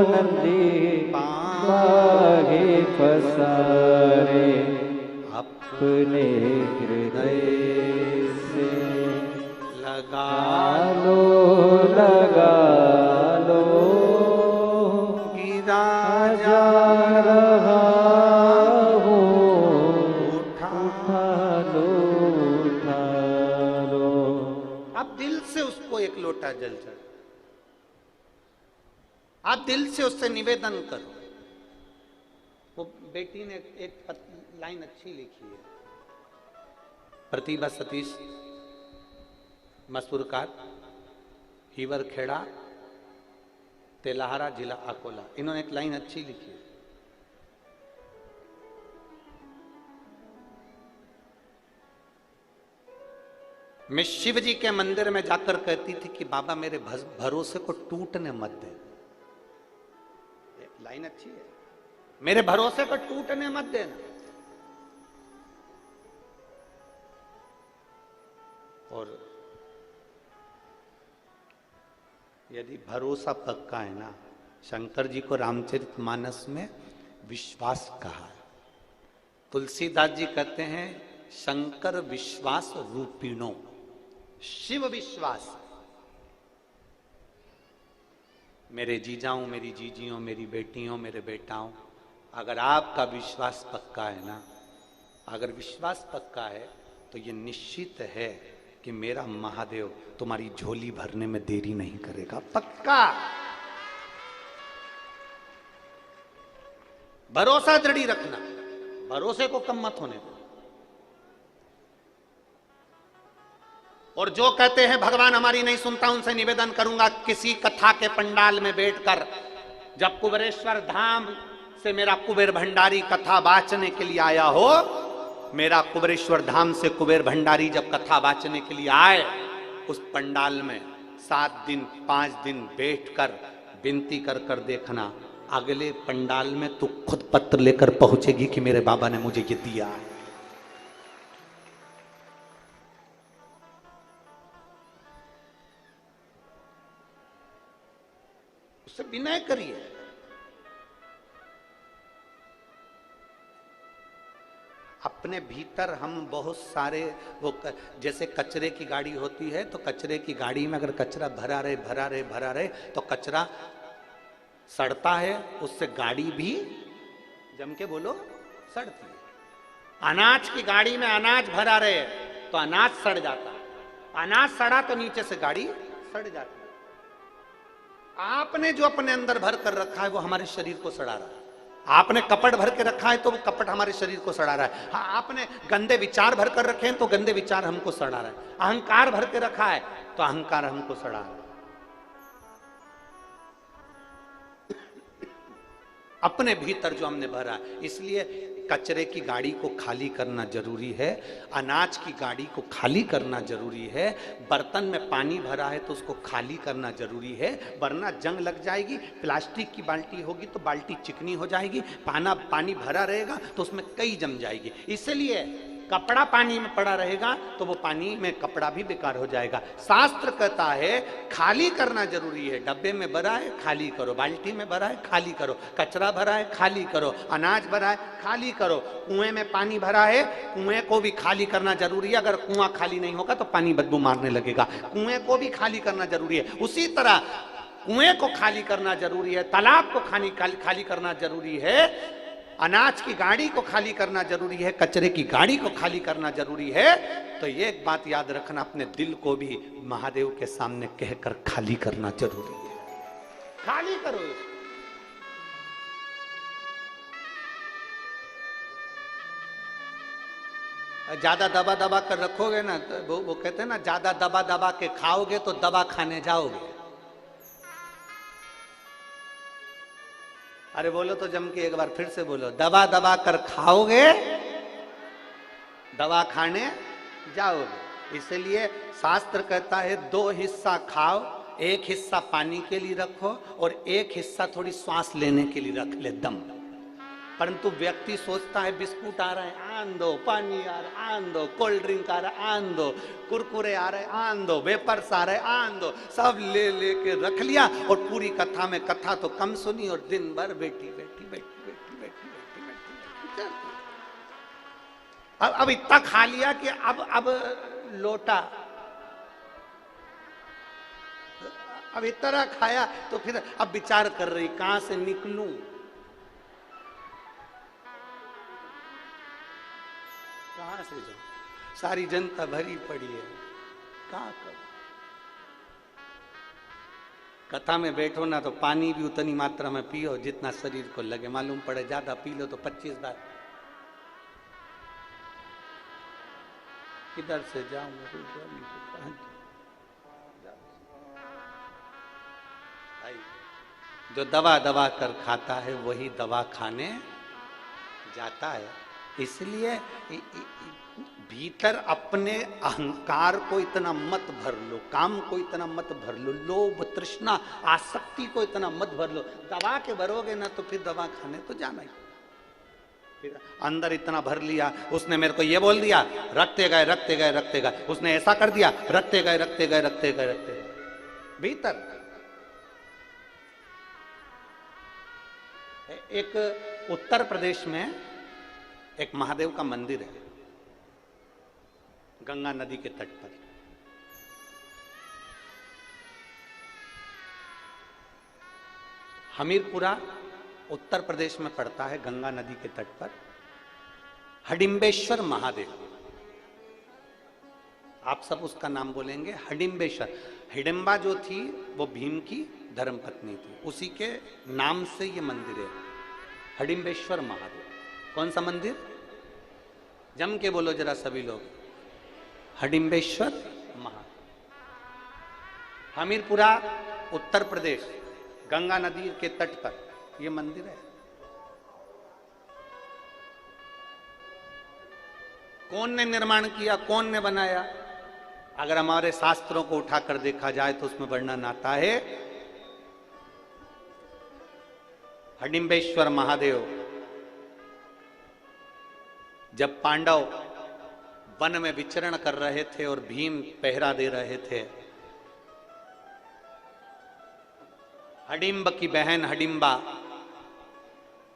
नंदी बागे पसारे, अपने हृदय से लगा लगा लो, गिरा जा रहा हो, उठा उठा लो। आप दिल से उसको एक लोटा जल चढ़, आप दिल से उससे निवेदन करो। वो बेटी ने एक लाइन अच्छी लिखी है, प्रतिभा सतीश मसूरकार, हीवर खेड़ा, तेलाहारा, जिला अकोला। इन्होंने एक लाइन अच्छी लिखी है। मैं शिव जी के मंदिर में जाकर कहती थी कि बाबा मेरे भरोसे को टूटने मत दे। लाइन अच्छी है, मेरे भरोसे को टूटने मत देना। और यदि भरोसा पक्का है ना, शंकर जी को रामचरितमानस में विश्वास कहा है। तुलसीदास जी कहते हैं शंकर विश्वास रूपिणो, शिव विश्वास। मेरे जीजाओं, मेरी जीजियों, मेरी बेटियों, मेरे बेटाओं, अगर आपका विश्वास पक्का है ना, अगर विश्वास पक्का है तो ये निश्चित है कि मेरा महादेव तुम्हारी झोली भरने में देरी नहीं करेगा। पक्का भरोसा दृढ़ रखना, भरोसे को कम मत होने दो। और जो कहते हैं भगवान हमारी नहीं सुनता, उनसे निवेदन करूंगा किसी कथा के पंडाल में बैठकर, जब कुबेरेश्वर धाम से मेरा कुबेर भंडारी कथा वाचने के लिए आया हो, मेरा कुबेरेश्वर धाम से कुबेर भंडारी जब कथा वाचने के लिए आए, उस पंडाल में 7 दिन 5 दिन बैठकर विनती कर कर देखना, अगले पंडाल में तू खुद पत्र लेकर पहुंचेगी कि मेरे बाबा ने मुझे ये दिया। उससे विनय करिए। अपने भीतर हम बहुत सारे वो जैसे कचरे की गाड़ी होती है, तो कचरे की गाड़ी में अगर कचरा भरा रहे तो कचरा सड़ता है, उससे गाड़ी भी जम के बोलो सड़ती है। अनाज की गाड़ी में अनाज भरा रहे तो अनाज सड़ जाता, अनाज सड़ा तो नीचे से गाड़ी सड़ जाती। आपने जो अपने अंदर भर कर रखा है वो हमारे शरीर को सड़ा रहा है। आपने कपट भर के रखा है तो वो कपट हमारे शरीर को सड़ा रहा है। हाँ, आपने गंदे विचार भर कर रखे हैं तो गंदे विचार हमको सड़ा रहा है। अहंकार भर के रखा है तो अहंकार हमको सड़ा रहा है। अपने भीतर जो हमने भरा है, इसलिए कचरे की गाड़ी को खाली करना जरूरी है, अनाज की गाड़ी को खाली करना जरूरी है, बर्तन में पानी भरा है तो उसको खाली करना जरूरी है, वरना जंग लग जाएगी। प्लास्टिक की बाल्टी होगी तो बाल्टी चिकनी हो जाएगी, पानी भरा रहेगा तो उसमें कई जम जाएगी। इसलिए कपड़ा पानी में पड़ा रहेगा तो वो पानी में कपड़ा भी बेकार हो जाएगा। शास्त्र कहता है खाली करना जरूरी है। डब्बे में भरा है खाली करो, बाल्टी में भरा है खाली करो, कचरा भरा है खाली करो, अनाज भरा है खाली करो, कुएं में पानी भरा है कुएं को भी खाली करना जरूरी है। अगर कुआं खाली नहीं होगा तो पानी बदबू मारने लगेगा, कुएं को भी खाली करना जरूरी है। उसी तरह कुएं को खाली करना जरूरी है, तालाब को खाली करना जरूरी है, अनाज की गाड़ी को खाली करना जरूरी है, कचरे की गाड़ी को खाली करना जरूरी है। तो ये एक बात याद रखना, अपने दिल को भी महादेव के सामने कहकर खाली करना जरूरी है। खाली करो। ज्यादा दबा दबा कर रखोगे ना तो वो कहते हैं ना, ज्यादा दबा दबा के खाओगे तो दवा खाने जाओगे। अरे बोलो तो जम के एक बार फिर से बोलो, दबा दबा कर खाओगे दवा खाने जाओगे। इसलिए शास्त्र कहता है 2 हिस्सा खाओ, 1 हिस्सा पानी के लिए रखो और 1 हिस्सा थोड़ी सांस लेने के लिए रख ले दम। परंतु व्यक्ति सोचता है बिस्कुट आ रहा है आन दो, पानी आ रहा है आन दो, कोल्ड ड्रिंक आ रहा है आन दो, कुरकुरे आ रहे आन दो, वेपर्स आ रहे आन दो, सब ले लेके रख लिया और पूरी कथा में कथा तो कम सुनी और दिन भर बैठी बैठी बैठी बैठी बैठी बैठी बैठी। अब इतना खा लिया कि अब लोटा, अब इतना खाया तो फिर अब विचार कर रही कहां से निकलूं, कहां से जाऊं, सारी जनता भरी पड़ी है, कहां करूं। कथा में बैठो ना तो पानी भी उतनी मात्रा में पियो जितना शरीर को लगे। मालूम पड़े ज्यादा पी लो तो 25 बार किधर से जाऊं, जो दवा दवा कर खाता है वही दवा खाने जाता है। इसलिए भीतर अपने अहंकार को इतना मत भर लो, काम को इतना मत भर लो, लोभ तृष्णा आसक्ति को इतना मत भर लो। दबा के भरोगे ना तो फिर दवा खाने तो जाना ही। फिर अंदर इतना भर लिया, उसने मेरे को ये बोल दिया, रखते गए रखते गए रखते गए, उसने ऐसा कर दिया, रखते गए रखते गए रखते गए रखते गए। भीतर एक उत्तर प्रदेश में एक महादेव का मंदिर है, गंगा नदी के तट पर। हमीरपुरा उत्तर प्रदेश में पड़ता है, गंगा नदी के तट पर। हडिम्बेश्वर महादेव, आप सब उसका नाम बोलेंगे, हडिम्बेश्वर। हिडिंबा जो थी वो भीम की धर्मपत्नी थी, उसी के नाम से ये मंदिर है, हडिम्बेश्वर महादेव। कौन सा मंदिर? जम के बोलो जरा सभी लोग, हडिम्बेश्वर महादेव। हमीरपुरा उत्तर प्रदेश, गंगा नदी के तट पर यह मंदिर है। कौन ने निर्माण किया, कौन ने बनाया? अगर हमारे शास्त्रों को उठाकर देखा जाए तो उसमें वर्णन आता है, हडिम्बेश्वर महादेव जब पांडव वन में विचरण कर रहे थे और भीम पहरा दे रहे थे, हडिम्ब की बहन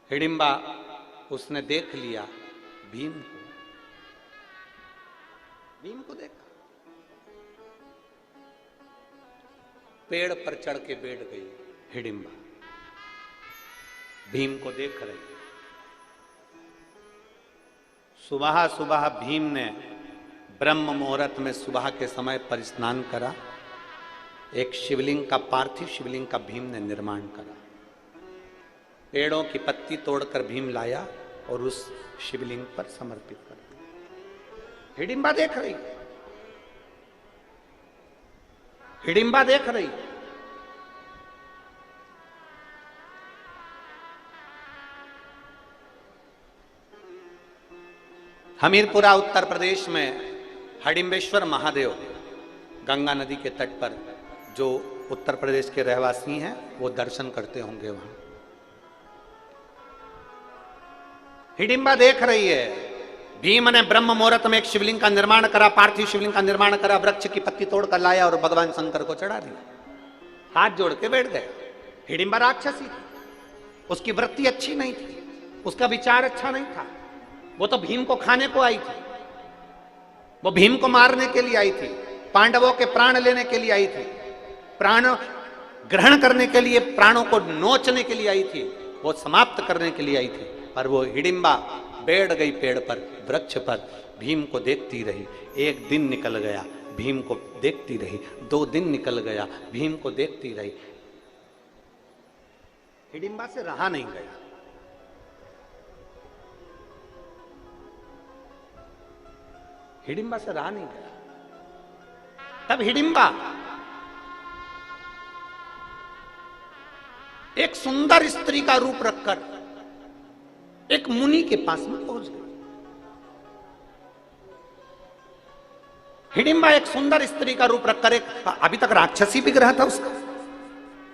हिडिंबा उसने देख लिया भीम को देखा, पेड़ पर चढ़ के बैठ गई हिडिंबा, भीम को देख रही। सुबह सुबह भीम ने ब्रह्म मुहूर्त में सुबह के समय पर स्नान करा। एक शिवलिंग का, पार्थिव शिवलिंग का भीम ने निर्माण करा। पेड़ों की पत्ती तोड़कर भीम लाया और उस शिवलिंग पर समर्पित कर दिया। हिडिंबा देख रही, हिडिंबा देख रही। हमीरपुरा उत्तर प्रदेश में हडिम्बेश्वर महादेव गंगा नदी के तट पर, जो उत्तर प्रदेश के रहवासी हैं वो दर्शन करते होंगे वहां। हिडिंबा देख रही है, भीम ने ब्रह्म मुहूर्त में एक शिवलिंग का निर्माण करा, पार्थिव शिवलिंग का निर्माण करा, वृक्ष की पत्ती तोड़कर लाया और भगवान शंकर को चढ़ा दिया। हाथ जोड़ के बैठ गए। हिडिंबा राक्षसी थी, उसकी वृत्ति अच्छी नहीं थी, उसका विचार अच्छा नहीं था। वो तो भीम को खाने को आई थी, वो भीम को मारने के लिए आई थी, पांडवों के प्राण लेने के लिए आई थी, प्राण ग्रहण करने के लिए, प्राणों को नोचने के लिए आई थी, वो समाप्त करने के लिए आई थी। पर वो हिडिंबा बैठ गई पेड़ पर, वृक्ष पर, भीम को देखती रही। एक दिन निकल गया, भीम को देखती रही। 2 दिन निकल गया, भीम को देखती रही। हिडिंबा से रहा नहीं गया। हिडिंबा से रहा नहीं गया। तब हिडिंबा एक सुंदर स्त्री का रूप रखकर एक मुनि के पास में पहुंच गई। हिडिंबा एक सुंदर स्त्री का रूप रखकर, एक अभी तक राक्षसी विग्रह था उसका,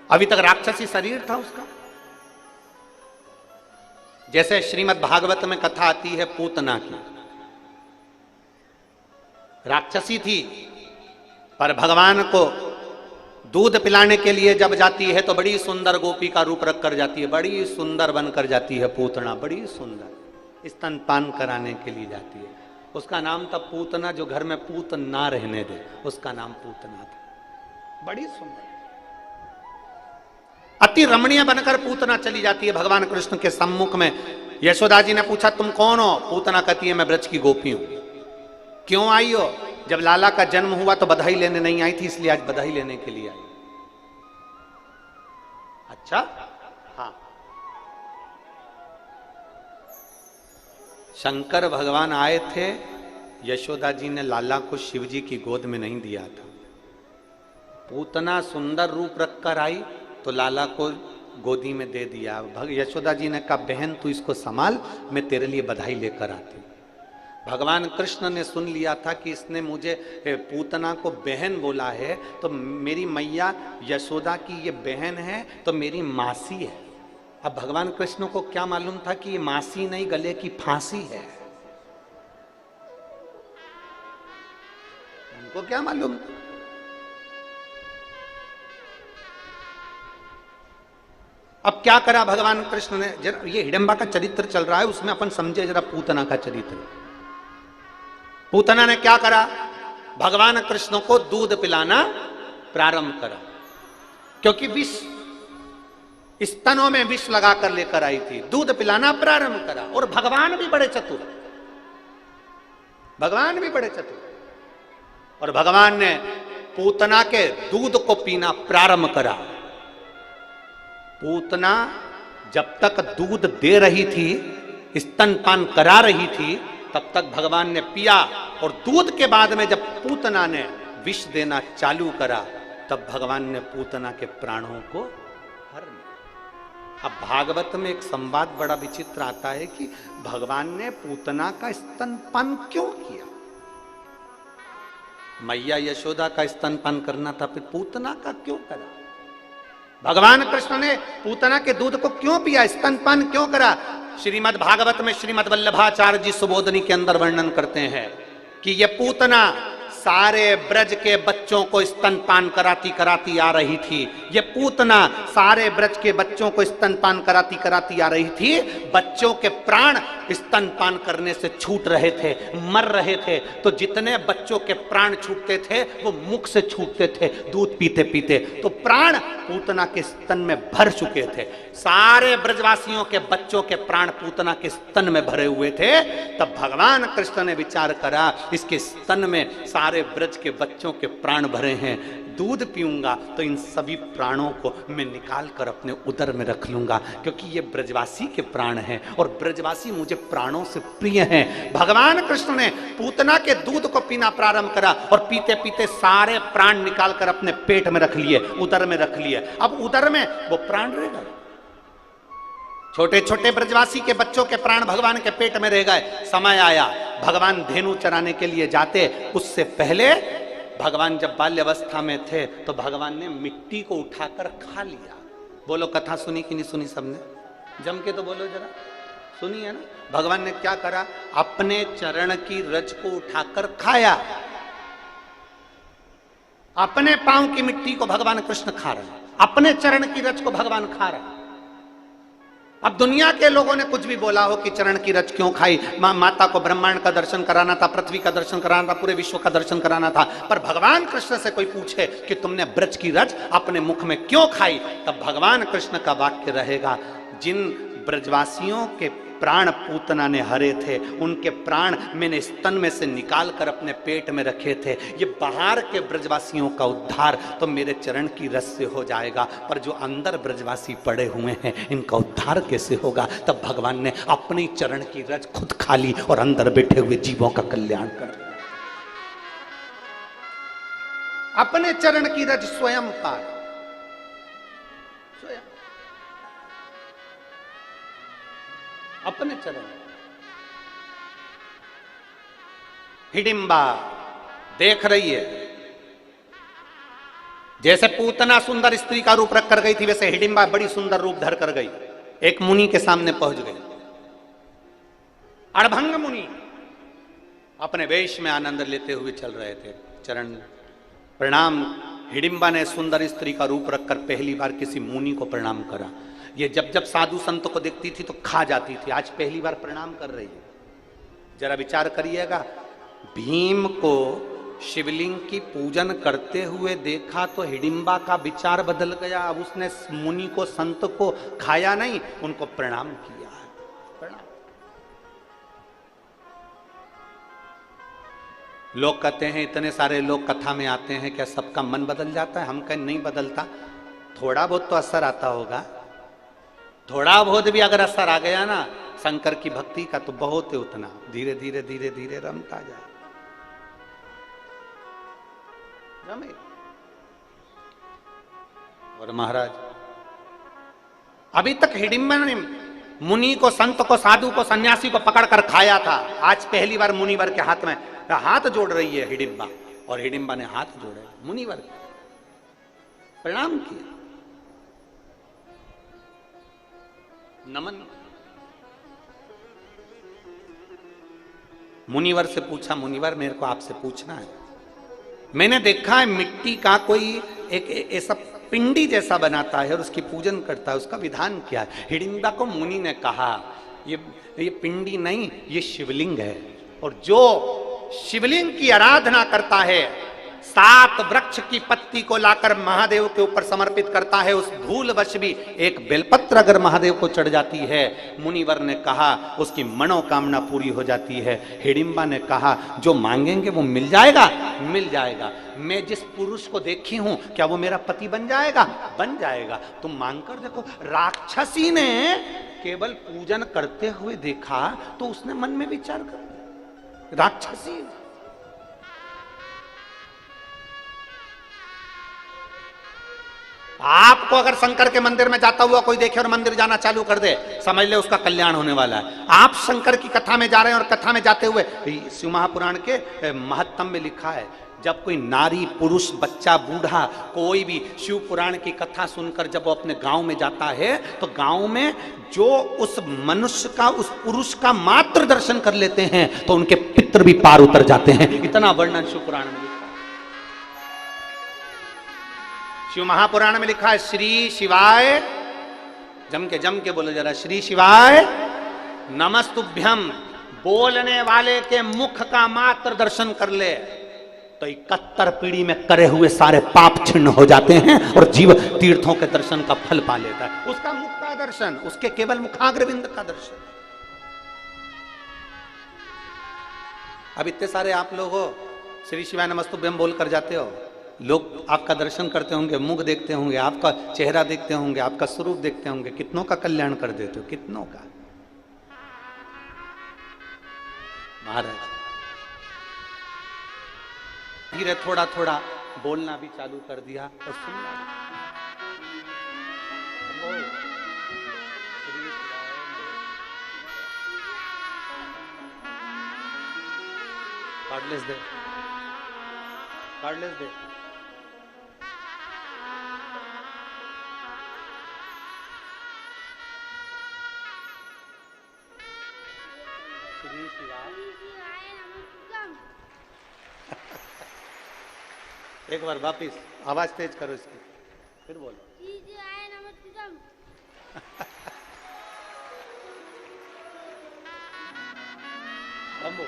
अभी तक राक्षसी शरीर था उसका। जैसे श्रीमद् भागवत में कथा आती है पूतना की, राक्षसी थी, पर भगवान को दूध पिलाने के लिए जब जाती है तो बड़ी सुंदर गोपी का रूप रख कर जाती है, बड़ी सुंदर बनकर जाती है पूतना, बड़ी सुंदर स्तनपान कराने के लिए जाती है। उसका नाम था पूतना, जो घर में पूत ना रहने दे, उसका नाम पूतना था। बड़ी सुंदर, अति रमणीय बनकर पूतना चली जाती है भगवान कृष्ण के सम्मुख में। यशोदा जी ने पूछा तुम कौन हो? पूतना कहती है मैं ब्रज की गोपी हूं। क्यों आई हो? जब लाला का जन्म हुआ तो बधाई लेने नहीं आई थी, इसलिए आज बधाई लेने के लिए आई। अच्छा, हाँ। शंकर भगवान आए थे, यशोदा जी ने लाला को शिव जी की गोद में नहीं दिया था। पूतना सुंदर रूप रखकर आई तो लाला को गोदी में दे दिया। यशोदा जी ने कहा बहन तू इसको संभाल, मैं तेरे लिए बधाई लेकर आती। भगवान कृष्ण ने सुन लिया था कि इसने मुझे पूतना को बहन बोला है, तो मेरी मैया यशोदा की ये बहन है तो मेरी मासी है। अब भगवान कृष्ण को क्या मालूम था कि ये मासी नहीं, गले की फांसी है। उनको क्या मालूम था? अब क्या करा भगवान कृष्ण ने? ये हिडिंबा का चरित्र चल रहा है, उसमें अपन समझे जरा पूतना का चरित्र। पूतना ने क्या करा? भगवान कृष्ण को दूध पिलाना प्रारंभ करा, क्योंकि विष स्तनों में विष लगाकर लेकर आई थी। दूध पिलाना प्रारंभ करा, और भगवान भी बड़े चतुर, भगवान भी बड़े चतुर, और भगवान ने पूतना के दूध को पीना प्रारंभ करा। पूतना जब तक दूध दे रही थी, स्तनपान करा रही थी, तब तक भगवान ने पिया, और दूध के बाद में जब पूतना ने विष देना चालू करा, तब भगवान ने पूतना के प्राणों को हर लिया। अब भागवत में एक संवाद बड़ा विचित्र आता है कि भगवान ने पूतना का स्तनपान क्यों किया? मैया यशोदा का स्तनपान करना था, फिर पूतना का क्यों करा? भगवान कृष्ण ने पूतना के दूध को क्यों पिया, स्तनपान क्यों करा? श्रीमद् भागवत में श्रीमद् वल्लभाचार्य जी सुबोधनी के अंदर वर्णन करते हैं कि ये पूतना सारे ब्रज के बच्चों को स्तनपान कराती कराती आ रही थी। ये पूतना सारे ब्रज के बच्चों को स्तनपान कराती कराती आ रही थी। बच्चों के प्राण स्तनपान करने से छूट रहे थे, मर रहे थे। तो जितने बच्चों के प्राण छूटते थे वो मुख से छूटते थे दूध पीते पीते। तो प्राण पूतना के स्तन में भर चुके थे। सारे ब्रजवासियों के बच्चों के प्राण पूतना के स्तन में भरे हुए थे। तब भगवान कृष्ण ने विचार करा, इसके स्तन में सारे ब्रज के बच्चों के प्राण भरे हैं, दूध पीऊंगा तो इन सभी प्राणों को मैं निकाल कर अपने उदर में रख लूंगा, क्योंकि ये ब्रजवासी के प्राण हैं और ब्रजवासी मुझे प्राणों से प्रिय हैं। भगवान कृष्ण ने पूतना के दूध को पीना प्रारंभ करा और पीते पीते सारे प्राण निकाल कर अपने पेट में रख लिए, उदर में रख लिए। अब उदर में वो प्राण रह गए, छोटे छोटे ब्रजवासी के बच्चों के प्राण भगवान के पेट में रह गए। समय आया, भगवान धेनु चराने के लिए जाते, उससे पहले भगवान जब बाल्यावस्था में थे तो भगवान ने मिट्टी को उठाकर खा लिया। बोलो, कथा सुनी कि नहीं सुनी सबने? जम के तो बोलो जरा, सुनी है ना? भगवान ने क्या करा? अपने चरण की रज को उठाकर खाया। अपने पांव की मिट्टी को भगवान कृष्ण खा रहे हैं, अपने चरण की रज को भगवान खा रहे हैं। अब दुनिया के लोगों ने कुछ भी बोला हो कि चरण की रज क्यों खाई, माता को ब्रह्मांड का दर्शन कराना था, पृथ्वी का दर्शन कराना था, पूरे विश्व का दर्शन कराना था, पर भगवान कृष्ण से कोई पूछे कि तुमने ब्रज की रज अपने मुख में क्यों खाई, तब भगवान कृष्ण का वाक्य रहेगा, जिन ब्रजवासियों के प्राण पूतना ने हरे थे, उनके प्राण मैंने स्तन में से निकाल कर अपने पेट में रखे थे। ये बाहर के ब्रजवासियों का उद्धार तो मेरे चरण की रस से हो जाएगा, पर जो अंदर ब्रजवासी पड़े हुए हैं इनका उद्धार कैसे होगा? तब भगवान ने अपनी चरण की रज खुद खा ली और अंदर बैठे हुए जीवों का कल्याण कर दिया। अपने चरण की रज स्वयं पार, अपने चरण। हिडिंबा देख रही है, जैसे पूतना सुंदर स्त्री का रूप रख कर गई थी, वैसे हिडिंबा बड़ी सुंदर रूप धर कर गई, एक मुनि के सामने पहुंच गई। अड़भंग मुनि अपने वेश में आनंद लेते हुए चल रहे थे। चरण प्रणाम। हिडिंबा ने सुंदर स्त्री का रूप रखकर पहली बार किसी मुनि को प्रणाम करा। ये जब जब साधु संत को देखती थी तो खा जाती थी, आज पहली बार प्रणाम कर रही है। जरा विचार करिएगा, भीम को शिवलिंग की पूजन करते हुए देखा तो हिडिंबा का विचार बदल गया। अब उसने मुनि को, संत को खाया नहीं, उनको प्रणाम किया। प्रणाम। लोग कहते हैं, इतने सारे लोग कथा में आते हैं, क्या सबका मन बदल जाता है? हम कहें नहीं बदलता, थोड़ा बहुत तो असर आता होगा। थोड़ा बहुत भी अगर असर आ गया ना शंकर की भक्ति का तो बहुत है, उतना धीरे धीरे धीरे धीरे रमता जाए। और महाराज अभी तक हिडिंबा ने मुनि को, संत को, साधु को, सन्यासी को पकड़कर खाया था। आज पहली बार मुनिवर के हाथ में हाथ जोड़ रही है हिडिंबा, और हिडिंबा ने हाथ जोड़े, मुनिवर प्रणाम किया, नमन। मुनिवर से पूछा, मुनिवर मेरे को आपसे पूछना है, मैंने देखा है मिट्टी का कोई एक ऐसा पिंडी जैसा बनाता है और उसकी पूजन करता है, उसका विधान क्या है? हिडिंबा को मुनि ने कहा, ये पिंडी नहीं, ये शिवलिंग है, और जो शिवलिंग की आराधना करता है, 7 वृक्ष की पत्ती को लाकर महादेव के ऊपर समर्पित करता है, उस भूलवश भी एक बेलपत्र अगर महादेव को चढ़ जाती है, मुनिवर ने कहा उसकी मनोकामना पूरी हो जाती है। हिडिंबा ने कहा जो मांगेंगे वो मिल जाएगा, मिल जाएगा। मैं जिस पुरुष को देखी हूं, क्या वो मेरा पति बन जाएगा? बन जाएगा। तुम मांग कर देखो। राक्षसी ने केवल पूजन करते हुए देखा तो उसने मन में विचार कर, राक्षसी आपको अगर शंकर के मंदिर में जाता हुआ कोई देखे और मंदिर जाना चालू कर दे, समझ ले उसका कल्याण होने वाला है। आप शंकर की कथा में जा रहे हैं और कथा में जाते हुए, शिव महापुराण के महत्तम में लिखा है, जब कोई नारी, पुरुष, बच्चा, बूढ़ा, कोई भी शिव पुराण की कथा सुनकर जब वो अपने गांव में जाता है तो गांव में जो उस मनुष्य का, उस पुरुष का मात्र दर्शन कर लेते हैं तो उनके पितर भी पार उतर जाते हैं। इतना वर्णन शिव पुराण में लिखा है। शिव महापुराण में लिखा है, श्री शिवाय, जम के बोलो जरा, श्री शिवाय नमस्तुभ्यम। बोलने वाले के मुख का मात्र दर्शन कर ले, तो 71 पीढ़ी में करे हुए सारे पाप छिन्न हो जाते हैं और जीव तीर्थों के दर्शन का फल पा लेता है। उसका मुख का दर्शन, उसके केवल मुखाग्रविंद का दर्शन। अब इतने सारे आप लोग हो, श्री शिवाय नमस्तुभ्यम बोल कर जाते हो, लोग आपका दर्शन करते होंगे, मुख देखते होंगे, आपका चेहरा देखते होंगे, आपका स्वरूप देखते होंगे, कितनों का कल्याण कर देते हो, कितनों का। महाराज धीरे थोड़ा थोड़ा बोलना भी चालू कर दिया और सुनना। कार्डलेस दे, कार्डलेस दे। श्री शिवाय। एक बार वापिस आवाज तेज करो इसकी, फिर बोलो। बम्बू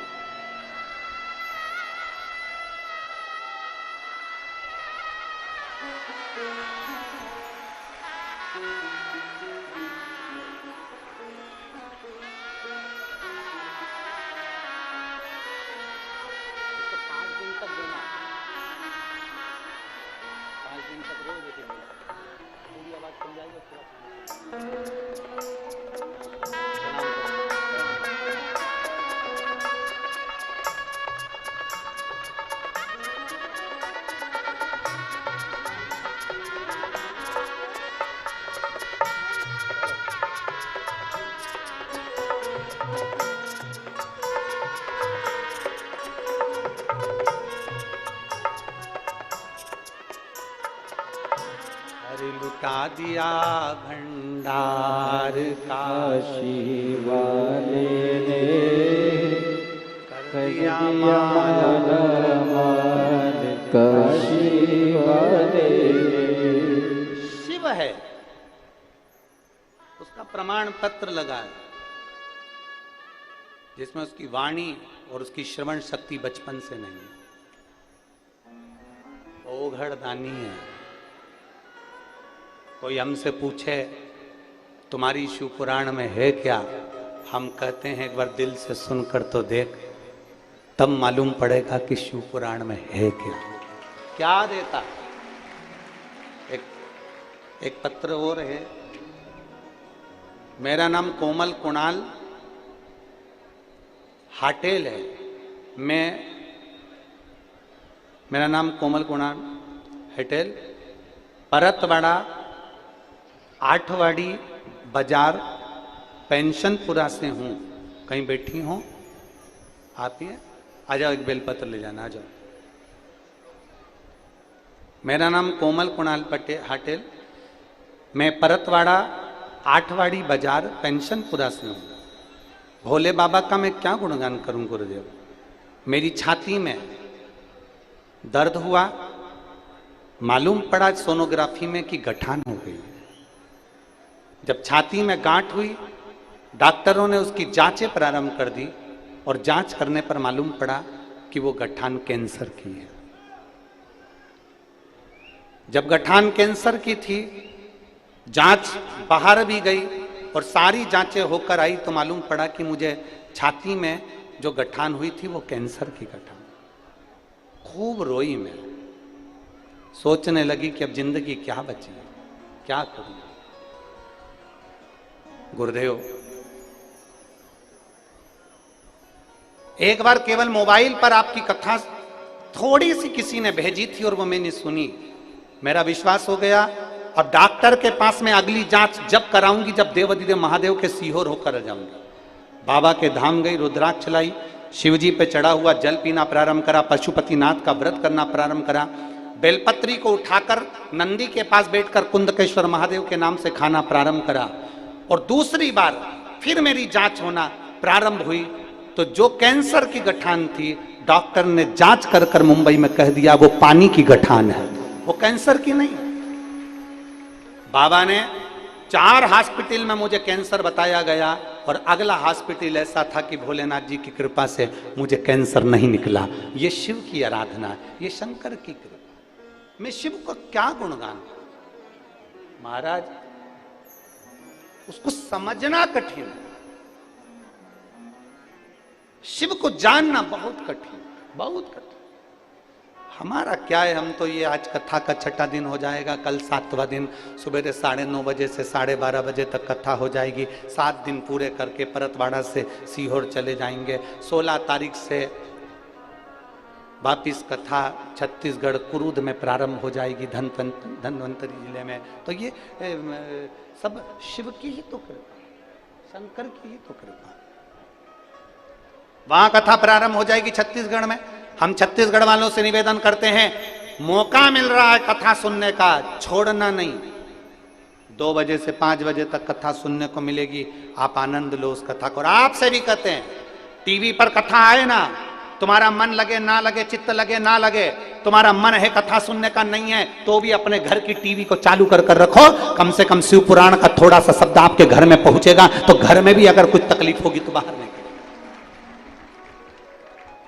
लुटा दिया भंडार काशी वाले ने कर दिया माल काशी वाले ने। शिव है, उसका प्रमाण पत्र लगा है जिसमें उसकी वाणी और उसकी श्रवण शक्ति बचपन से नहीं है। ओघड़ दानी है। कोई हमसे पूछे तुम्हारी शिव पुराण में है क्या, हम कहते हैं एक बार दिल से सुनकर तो देख, तब मालूम पड़ेगा कि शिव पुराण में है क्या। क्या देता। एक पत्र और है। मेरा नाम कोमल कुणाल हाटेल है। मेरा नाम कोमल कुणाल हटेल, परतवाड़ा, आठवाड़ी बाजार, पेंशनपुरा से हूँ। कहीं बैठी हो आती है, आ जाओ, एक बेलपत्र ले जाना, आ जाओ। मेरा नाम कोमल कुणाल हाटेल, मैं परतवाड़ा, आठवाड़ी बाजार, पेंशनपुरा से हूँ। भोले बाबा का मैं क्या गुणगान करूं गुरुदेव। मेरी छाती में दर्द हुआ, मालूम पड़ा सोनोग्राफी में कि गठान हो गई। जब छाती में गांठ हुई, डॉक्टरों ने उसकी जांचें प्रारंभ कर दी और जांच करने पर मालूम पड़ा कि वो गठान कैंसर की है। जब गठान कैंसर की थी, जांच बाहर भी गई और सारी जांचें होकर आई तो मालूम पड़ा कि मुझे छाती में जो गठान हुई थी वो कैंसर की गठान। खूब रोई मैं, सोचने लगी कि अब जिंदगी क्या बची, क्या करूं। गुरुदेव, एक बार केवल मोबाइल पर आपकी कथा थोड़ी सी किसी ने भेजी थी और वो मैंने सुनी, मेरा विश्वास हो गया। अब डॉक्टर के पास में अगली जांच जब कराऊंगी जब देवाधिदेव महादेव के सीहोर होकर जाऊंगी। बाबा के धाम गई, रुद्राक्ष लाई, शिवजी पे चढ़ा हुआ जल पीना प्रारंभ करा, पशुपतिनाथ का व्रत करना प्रारंभ करा, बेलपत्री को उठाकर नंदी के पास बैठकर कुंदकेश्वर महादेव के नाम से खाना प्रारंभ करा। और दूसरी बार फिर मेरी जांच होना प्रारंभ हुई तो जो कैंसर की गठान थी, डॉक्टर ने जांच कर कर मुंबई में कह दिया वो पानी की गठान है, वो कैंसर की नहीं। बाबा ने 4 हॉस्पिटल में मुझे कैंसर बताया गया और अगला हॉस्पिटल ऐसा था कि भोलेनाथ जी की कृपा से मुझे कैंसर नहीं निकला। ये शिव की आराधना है, ये शंकर की कृपा। मैं शिव को क्या गुणगान महाराज, उसको समझना कठिन है, शिव को जानना बहुत कठिन, बहुत कठिन। हमारा क्या है, हम तो ये आज कथा का 6ठा दिन हो जाएगा, कल 7वां दिन, सुबह 9:30 बजे से 12:30 बजे तक कथा हो जाएगी। 7 दिन पूरे करके परतवाड़ा से सीहोर चले जाएंगे। 16 तारीख से वापिस कथा छत्तीसगढ़ कुरूद में प्रारंभ हो जाएगी, धन्वंतरी जिले में। तो ये सब शिव की ही तो कृपा, शंकर की ही तो कृपा। वहां कथा प्रारंभ हो जाएगी छत्तीसगढ़ में। हम छत्तीसगढ़ वालों से निवेदन करते हैं, मौका मिल रहा है कथा सुनने का, छोड़ना नहीं। 2 बजे से 5 बजे तक कथा सुनने को मिलेगी, आप आनंद लो उस कथा को। और आपसे भी कहते हैं, टीवी पर कथा आए ना, तुम्हारा मन लगे ना लगे, चित्त लगे ना लगे, तुम्हारा मन है कथा सुनने का नहीं है, तो भी अपने घर की टीवी को चालू कर रखो। कम से कम शिव पुराण का थोड़ा सा शब्द आपके घर में पहुंचेगा, तो घर में भी अगर कुछ तकलीफ होगी तो बाहर नहीं।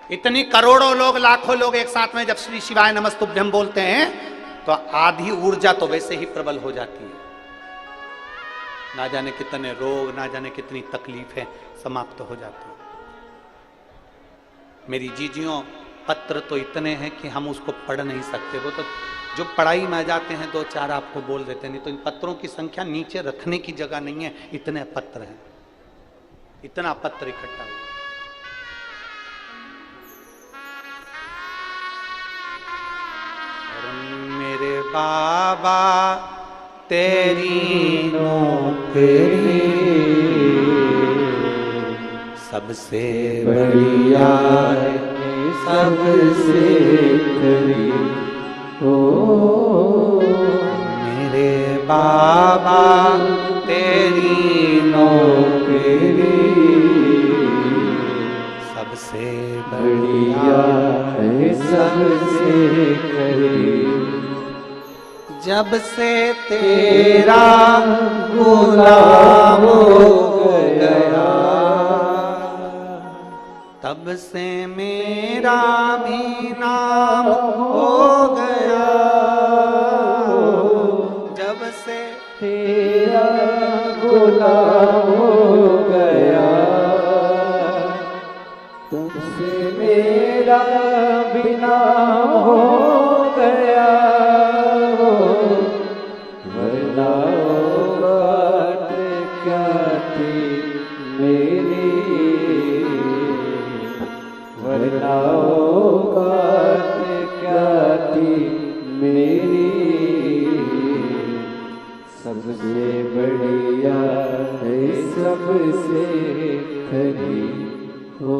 इतनी करोड़ों लोग, लाखों लोग एक साथ में जब श्री शिवाय नमस्तुभ्यम बोलते हैं, तो आधी ऊर्जा तो वैसे ही प्रबल हो जाती है। ना जाने कितने रोग, ना जाने कितनी तकलीफें समाप्त हो जाती है। मेरी जीजियों, पत्र तो इतने हैं कि हम उसको पढ़ नहीं सकते। वो तो जो पढ़ाई में आ जाते हैं 2-4 आपको बोल देते हैं, नहीं तो इन पत्रों की संख्या नीचे रखने की जगह नहीं है, इतने पत्र हैं, इतना पत्र इकट्ठा हुआ। मेरे बाबा तेरी नौकरी सबसे बढ़िया है, सबसे करीब हो। मेरे बाबा तेरी नौकरी सबसे बढ़िया है, सबसे करीब। जब से तेरा गुलाम हो गया, तब से मेरा भी नाम हो गया। जब से तेरा गुलाम हो गया, तब से मेरा भी नाम हो गया। वरना बात क्या थी मेरी, वरना बात क्या थी मेरी। सबसे बढ़िया है, सबसे खरी हो।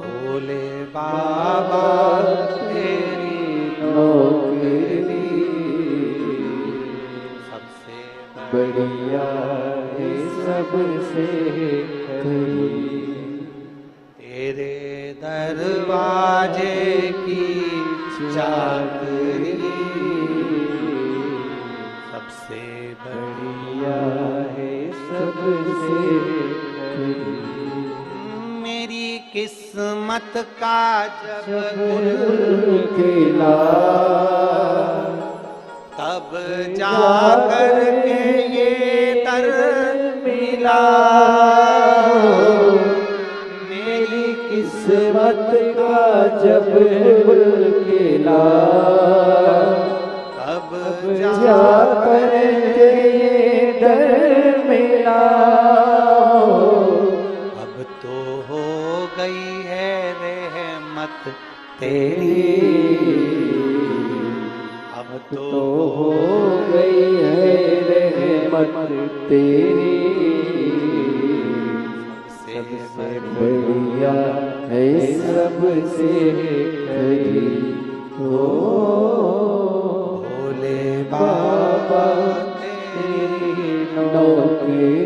भोले बाबा तेरी नौकरी सबसे बढ़िया है, सबसे खरी। तेरे दरवाजे की चाकरी सबसे बढ़िया है, सबसे खरी। मेरी किस्मत का जब गुल खिला, तब जाकर के ये दर मिला। मेरी किस्मत का जब गुल खिला, तब जाकर के ये दर मिला। अब तो हो गई है रहमत तेरी, अब तो हो गई है रहमत तेरी। सबसे बढ़िया है, सबसे खरी हो। भोले बाबा तेरी नौकरी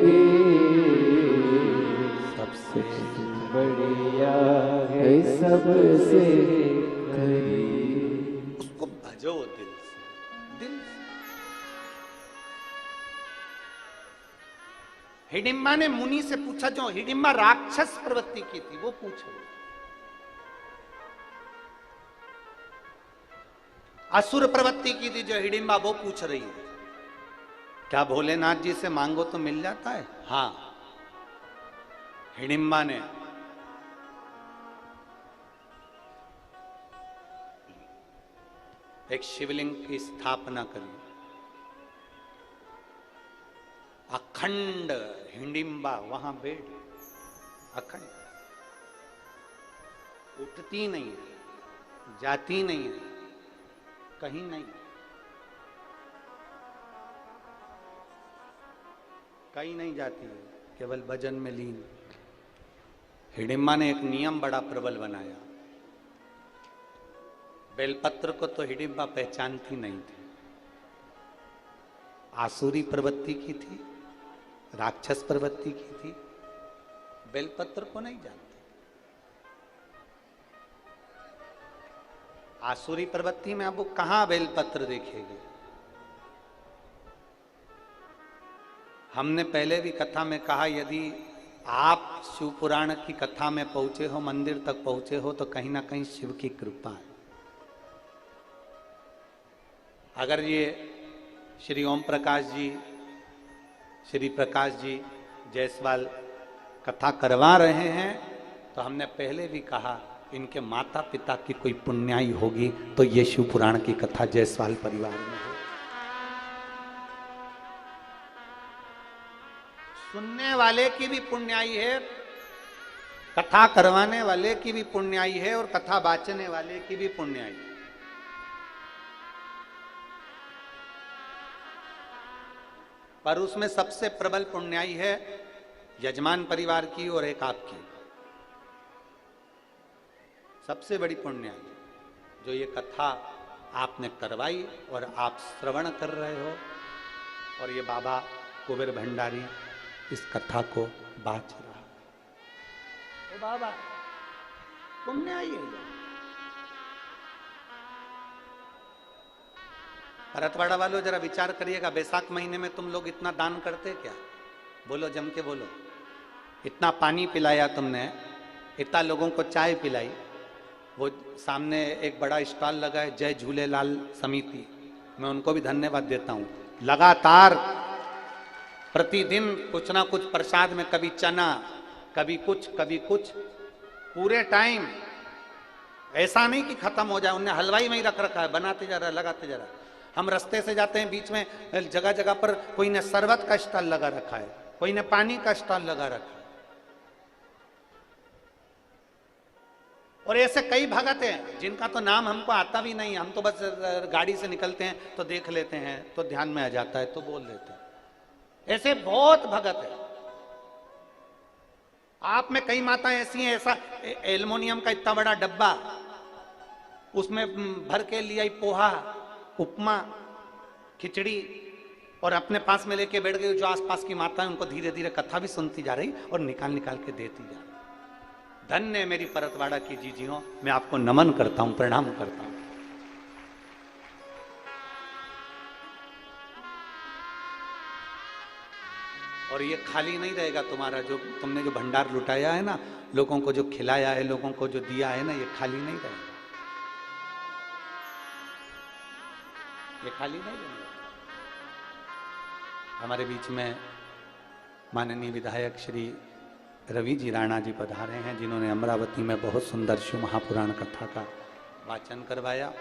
सबसे बढ़िया है, सबसे खरी। उसको भजो दिल से, दिल से। हिडिंबा ने मुनि से पूछा, जो हिडिंबा राक्षस प्रवृत्ति की थी वो पूछ रही, असुर प्रवृत्ति की थी जो हिडिंबा वो पूछ रही है, क्या भोलेनाथ जी से मांगो तो मिल जाता है? हाँ। हिडिंबा ने एक शिवलिंग की स्थापना करी, अखंड हिडिंबा वहां बैठ, अखंड, उठती नहीं है, जाती नहीं है, कहीं नहीं, कहीं नहीं जाती है, केवल भजन में लीन। हिडिंबा ने एक नियम बड़ा प्रबल बनाया, बेलपत्र को तो हिडिंबा पहचानती नहीं थी, आसुरी प्रवृत्ति की थी, राक्षस प्रवृत्ति की थी, बेलपत्र को नहीं जानती। आसुरी प्रवृत्ति में अब वो कहां बेलपत्र देखेगी। हमने पहले भी कथा में कहा, यदि आप शिव पुराण की कथा में पहुंचे हो, मंदिर तक पहुंचे हो, तो कहीं ना कहीं शिव की कृपा है। अगर ये श्री ओम प्रकाश जी, श्री प्रकाश जी जायसवाल कथा करवा रहे हैं, तो हमने पहले भी कहा इनके माता पिता की कोई पुण्याई होगी तो ये शिव पुराण की कथा जायसवाल परिवार में है। सुनने वाले की भी पुण्याई है, कथा करवाने वाले की भी पुण्याई है, और कथा बाचने वाले की भी पुण्याई है। पर उसमें सबसे प्रबल पुण्याई है यजमान परिवार की और एक आपकी। सबसे बड़ी पुण्याई जो ये कथा आपने करवाई और आप श्रवण कर रहे हो, और ये बाबा कुबेर भंडारी इस कथा को बाच रहा। ओ बाबा, पुण्याई है। भरतवाड़ा वालों जरा विचार करिएगा, बैसाख महीने में तुम लोग इतना दान करते क्या? बोलो, जम के बोलो। इतना पानी पिलाया तुमने, इतना लोगों को चाय पिलाई, वो सामने एक बड़ा स्टॉल लगा है जय झूलेलाल समिति, मैं उनको भी धन्यवाद देता हूँ। लगातार प्रतिदिन कुछ ना कुछ प्रसाद में, कभी चना, कभी कुछ, पूरे टाइम, ऐसा नहीं कि खत्म हो जाए। उन्हें हलवाई में ही रख रखा है, बनाते जा रहा है, लगाते जा रहा है। हम रास्ते से जाते हैं, बीच में जगह जगह पर कोई ने शरबत का स्टॉल लगा रखा है, कोई ने पानी का स्टॉल लगा रखा है। और ऐसे कई भगत हैं जिनका तो नाम हमको आता भी नहीं, हम तो बस गाड़ी से निकलते हैं तो देख लेते हैं, तो ध्यान में आ जाता है तो बोल देते हैं। ऐसे बहुत भगत है। आप में कई माताएं ऐसी हैं, ऐसा एल्युमिनियम का इतना बड़ा डब्बा, उसमें भर के लिया पोहा, उपमा, खिचड़ी, और अपने पास में लेके बैठ गई। जो आसपास की माता है उनको धीरे धीरे कथा भी सुनती जा रही और निकाल निकाल के देती जा रही। धन्य मेरी परतवाड़ा की जीजियों, मैं आपको नमन करता हूं, प्रणाम करता हूं। और ये खाली नहीं रहेगा तुम्हारा, जो तुमने जो भंडार लुटाया है ना, लोगों को जो खिलाया है, लोगों को जो दिया है ना, ये खाली नहीं रहेगा, ये खाली नहीं रहेगा। हमारे बीच में माननीय विधायक श्री रवि जी राणा जी पधारे हैं, जिन्होंने अमरावती में बहुत सुंदर शिव महापुराण कथा का वाचन करवाया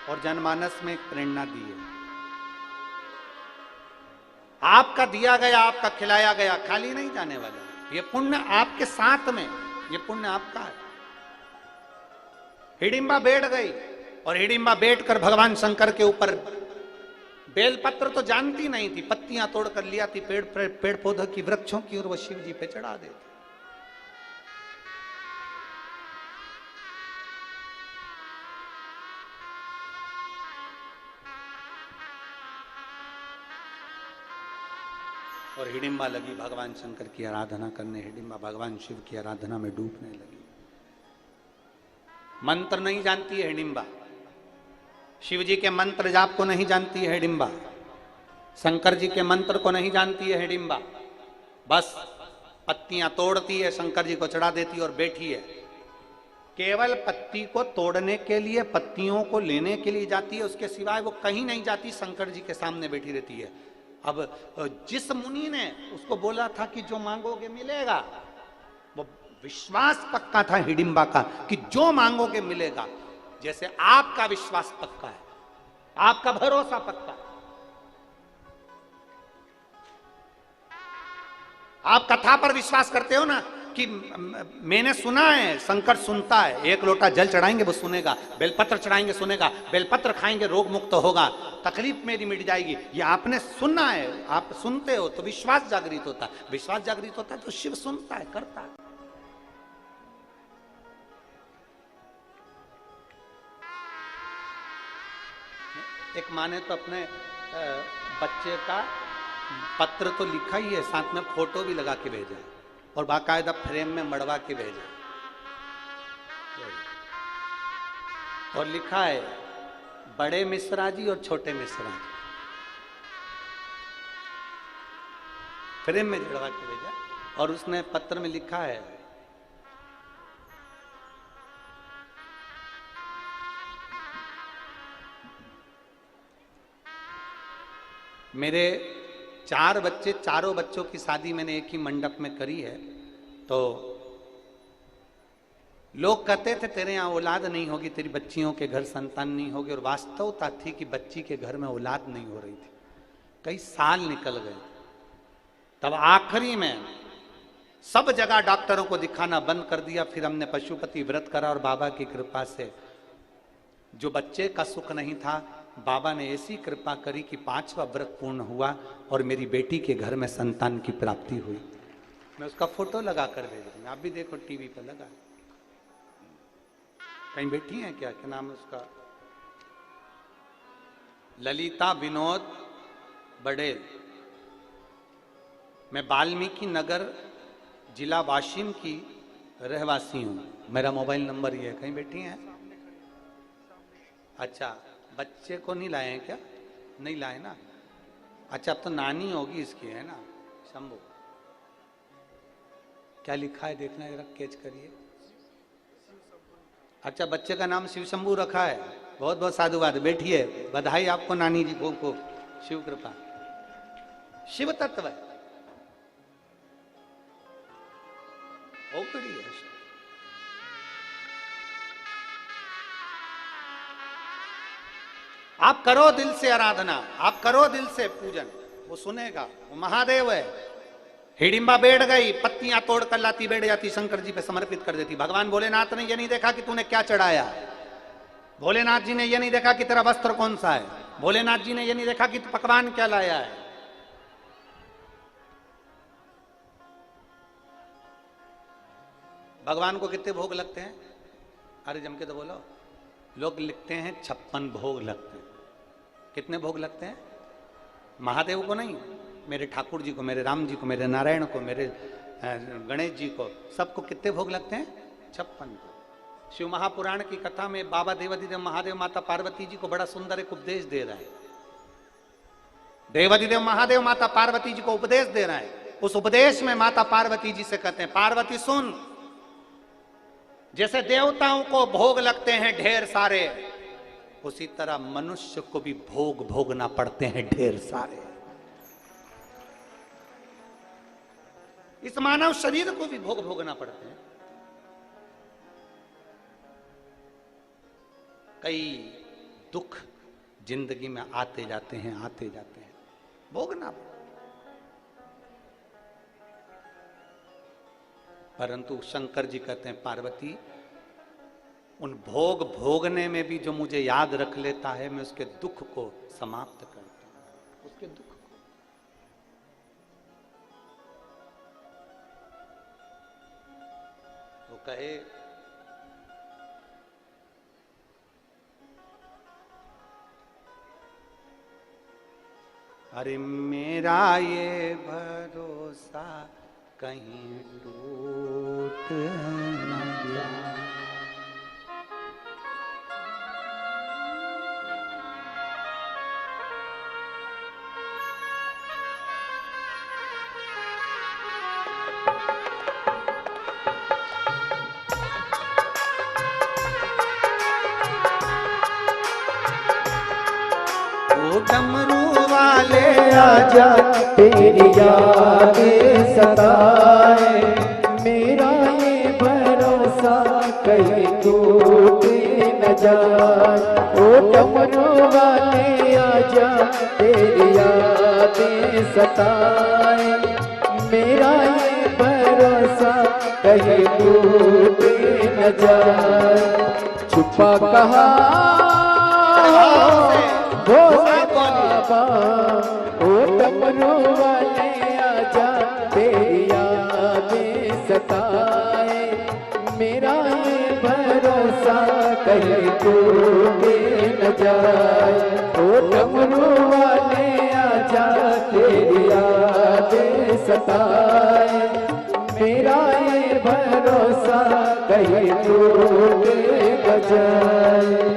और जनमानस में एक प्रेरणा दी है। आपका दिया गया, आपका खिलाया गया खाली नहीं जाने वाला। ये पुण्य आपके साथ में, ये पुण्य आपका है। हिडिंबा बैठ गई और हिडिंबा बैठकर भगवान शंकर के ऊपर बेलपत्र तो जानती नहीं थी, पत्तियां तोड़कर लिया थी पेड़ पौधों की, वृक्षों की, और वो शिव जी पे चढ़ा देती। और हिडिंबा लगी भगवान शंकर की आराधना करने, हिडिंबा भगवान शिव की आराधना में डूबने लगी। मंत्र नहीं जानती है हिडिंबा, शिव जी के मंत्र जाप को नहीं जानती है हिडिंबा, शंकर जी के मंत्र को नहीं जानती है हिडिंबा, बस पत्तियां तोड़ती है, शंकर जी को चढ़ा देती है और बैठी है। केवल पत्ती को तोड़ने के लिए, पत्तियों को लेने के लिए जाती है, उसके सिवाय वो कहीं नहीं जाती, शंकर जी के सामने बैठी रहती है। अब जिस मुनि ने उसको बोला था कि जो मांगोगे मिलेगा, वो विश्वास पक्का था हिडिंबा का कि जो मांगोगे मिलेगा। जैसे आपका विश्वास पक्का है, आपका भरोसा पक्का है। आप कथा पर विश्वास करते हो ना कि मैंने सुना है शंकर सुनता है, एक लोटा जल चढ़ाएंगे वो सुनेगा, बेलपत्र चढ़ाएंगे सुनेगा, बेलपत्र खाएंगे रोग मुक्त होगा, तकलीफ मेरी मिट जाएगी। ये आपने सुना है, आप सुनते हो तो विश्वास जागृत होता है, विश्वास जागृत होता है तो शिव सुनता है, करता है। एक माँ ने तो अपने बच्चे का पत्र तो लिखा ही है, साथ में फोटो भी लगा के भेजा और बाकायदा फ्रेम में मड़वा के भेजा और लिखा है बड़े मिश्रा जी और छोटे मिश्रा जी, फ्रेम में जड़वा के भेजा। और उसने पत्र में लिखा है मेरे 4 बच्चे, चारों बच्चों की शादी मैंने एक ही मंडप में करी है, तो लोग कहते थे तेरे यहां औलाद नहीं होगी, तेरी बच्चियों के घर संतान नहीं होगी, और वास्तवता थी कि बच्ची के घर में औलाद नहीं हो रही थी। कई साल निकल गए, तब आखिरी में सब जगह डॉक्टरों को दिखाना बंद कर दिया। फिर हमने पशुपति व्रत करा और बाबा की कृपा से जो बच्चे का सुख नहीं था, बाबा ने ऐसी कृपा करी कि 5वां व्रत पूर्ण हुआ और मेरी बेटी के घर में संतान की प्राप्ति हुई। मैं उसका फोटो लगा कर भेज रही हूँ, आप भी देखो टीवी पर लगा। कहीं बैठी हैं क्या नाम है उसका? ललिता विनोद बड़ेल। मैं वाल्मीकि नगर जिला वाशिम की रहवासी हूँ, मेरा मोबाइल नंबर ये है। कहीं बैठी हैं? अच्छा, बच्चे को नहीं लाए हैं क्या? नहीं लाए ना। अच्छा, अब तो नानी होगी इसकी, है ना? शंभू, क्या लिखा है देखना जरा, कैच करिए। अच्छा, बच्चे का नाम शिव शंभू रखा है, बहुत बहुत साधुवाद, बैठिए, बधाई आपको नानी जी को शिव कृपा। शिव तत्व है, ओकड़ी है। आप करो दिल से आराधना, आप करो दिल से पूजन, वो सुनेगा, वो महादेव है। हिडिंबा बैठ गई, पत्तियां तोड़ कर लाती, बैठ जाती, शंकर जी पे समर्पित कर देती। भगवान भोलेनाथ ने ये नहीं देखा कि तूने क्या चढ़ाया, भोलेनाथ जी ने ये नहीं देखा कि तेरा वस्त्र कौन सा है, भोलेनाथ जी ने ये नहीं देखा कि तू पकवान क्या लाया है। भगवान को कितने भोग लगते हैं? अरे जम के तो बोलो। लोग लिखते हैं 56 भोग लगते हैं। कितने भोग लगते हैं? महादेव को नहीं, मेरे ठाकुर जी को, मेरे राम जी को, मेरे नारायण को, मेरे गणेश जी को, सबको कितने भोग लगते हैं? 56। शिव महापुराण की कथा में बाबा देवादिदेव महादेव माता पार्वती जी को बड़ा सुंदर एक उपदेश दे रहा है। देवादिदेव महादेव माता पार्वती जी को उपदेश दे रहा है। उस उपदेश में माता पार्वती जी से कहते हैं, पार्वती सुन, जैसे देवताओं को भोग लगते हैं ढेर सारे, उसी तरह मनुष्य को भी भोग भोगना पड़ते हैं ढेर सारे। इस मानव शरीर को भी भोग भोगना पड़ते हैं। कई दुख जिंदगी में आते जाते हैं, आते जाते हैं, भोगना। परंतु शंकर जी कहते हैं, पार्वती, उन भोग भोगने में भी जो मुझे याद रख लेता है, मैं उसके दुख को समाप्त करता हूं, उसके दुख को। वो कहे, अरे मेरा ये भरोसा कहीं टूट न जाए। डमरू वाले आजा तेरी याद सताए, मेरा ये भरोसा कहीं टूट न जाए। ओ डमरू वाले आजा तेरी याद सताए, मेरा ये भरोसा कहीं टूट न जाए। छुपा कहा भोले बाबा, ओ डमरू वाले आजा तेरी यादें सताए, मेरा ये भरोसा कहीं टूट न जाए। ओ डमरू वाले आजा तेरी यादें सताए, मेरा ये भरोसा कहीं टूट न जाए।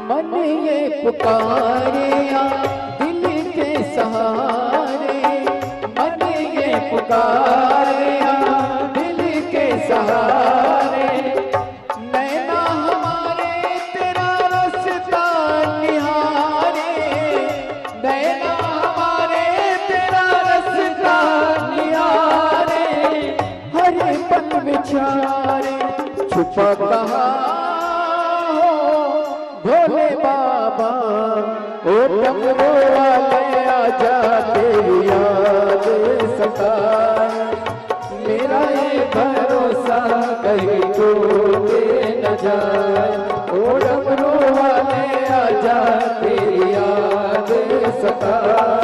मन ये पुकारिया दिल के सहारे, मन ये पुकारिया दिल के सहारे, नैना हमारे तेरा रास्ता निहारे, नैना हमारे तेरा रास्ता निहारे, हर पल विचारे छुपा कहा भोले बाबा, ओ डमरू वाले आजा तेरी याद सताए, मेरा ये भरोसा कहीं टूट न जाए। ओ डमरू वाले आजा तेरी याद सताए,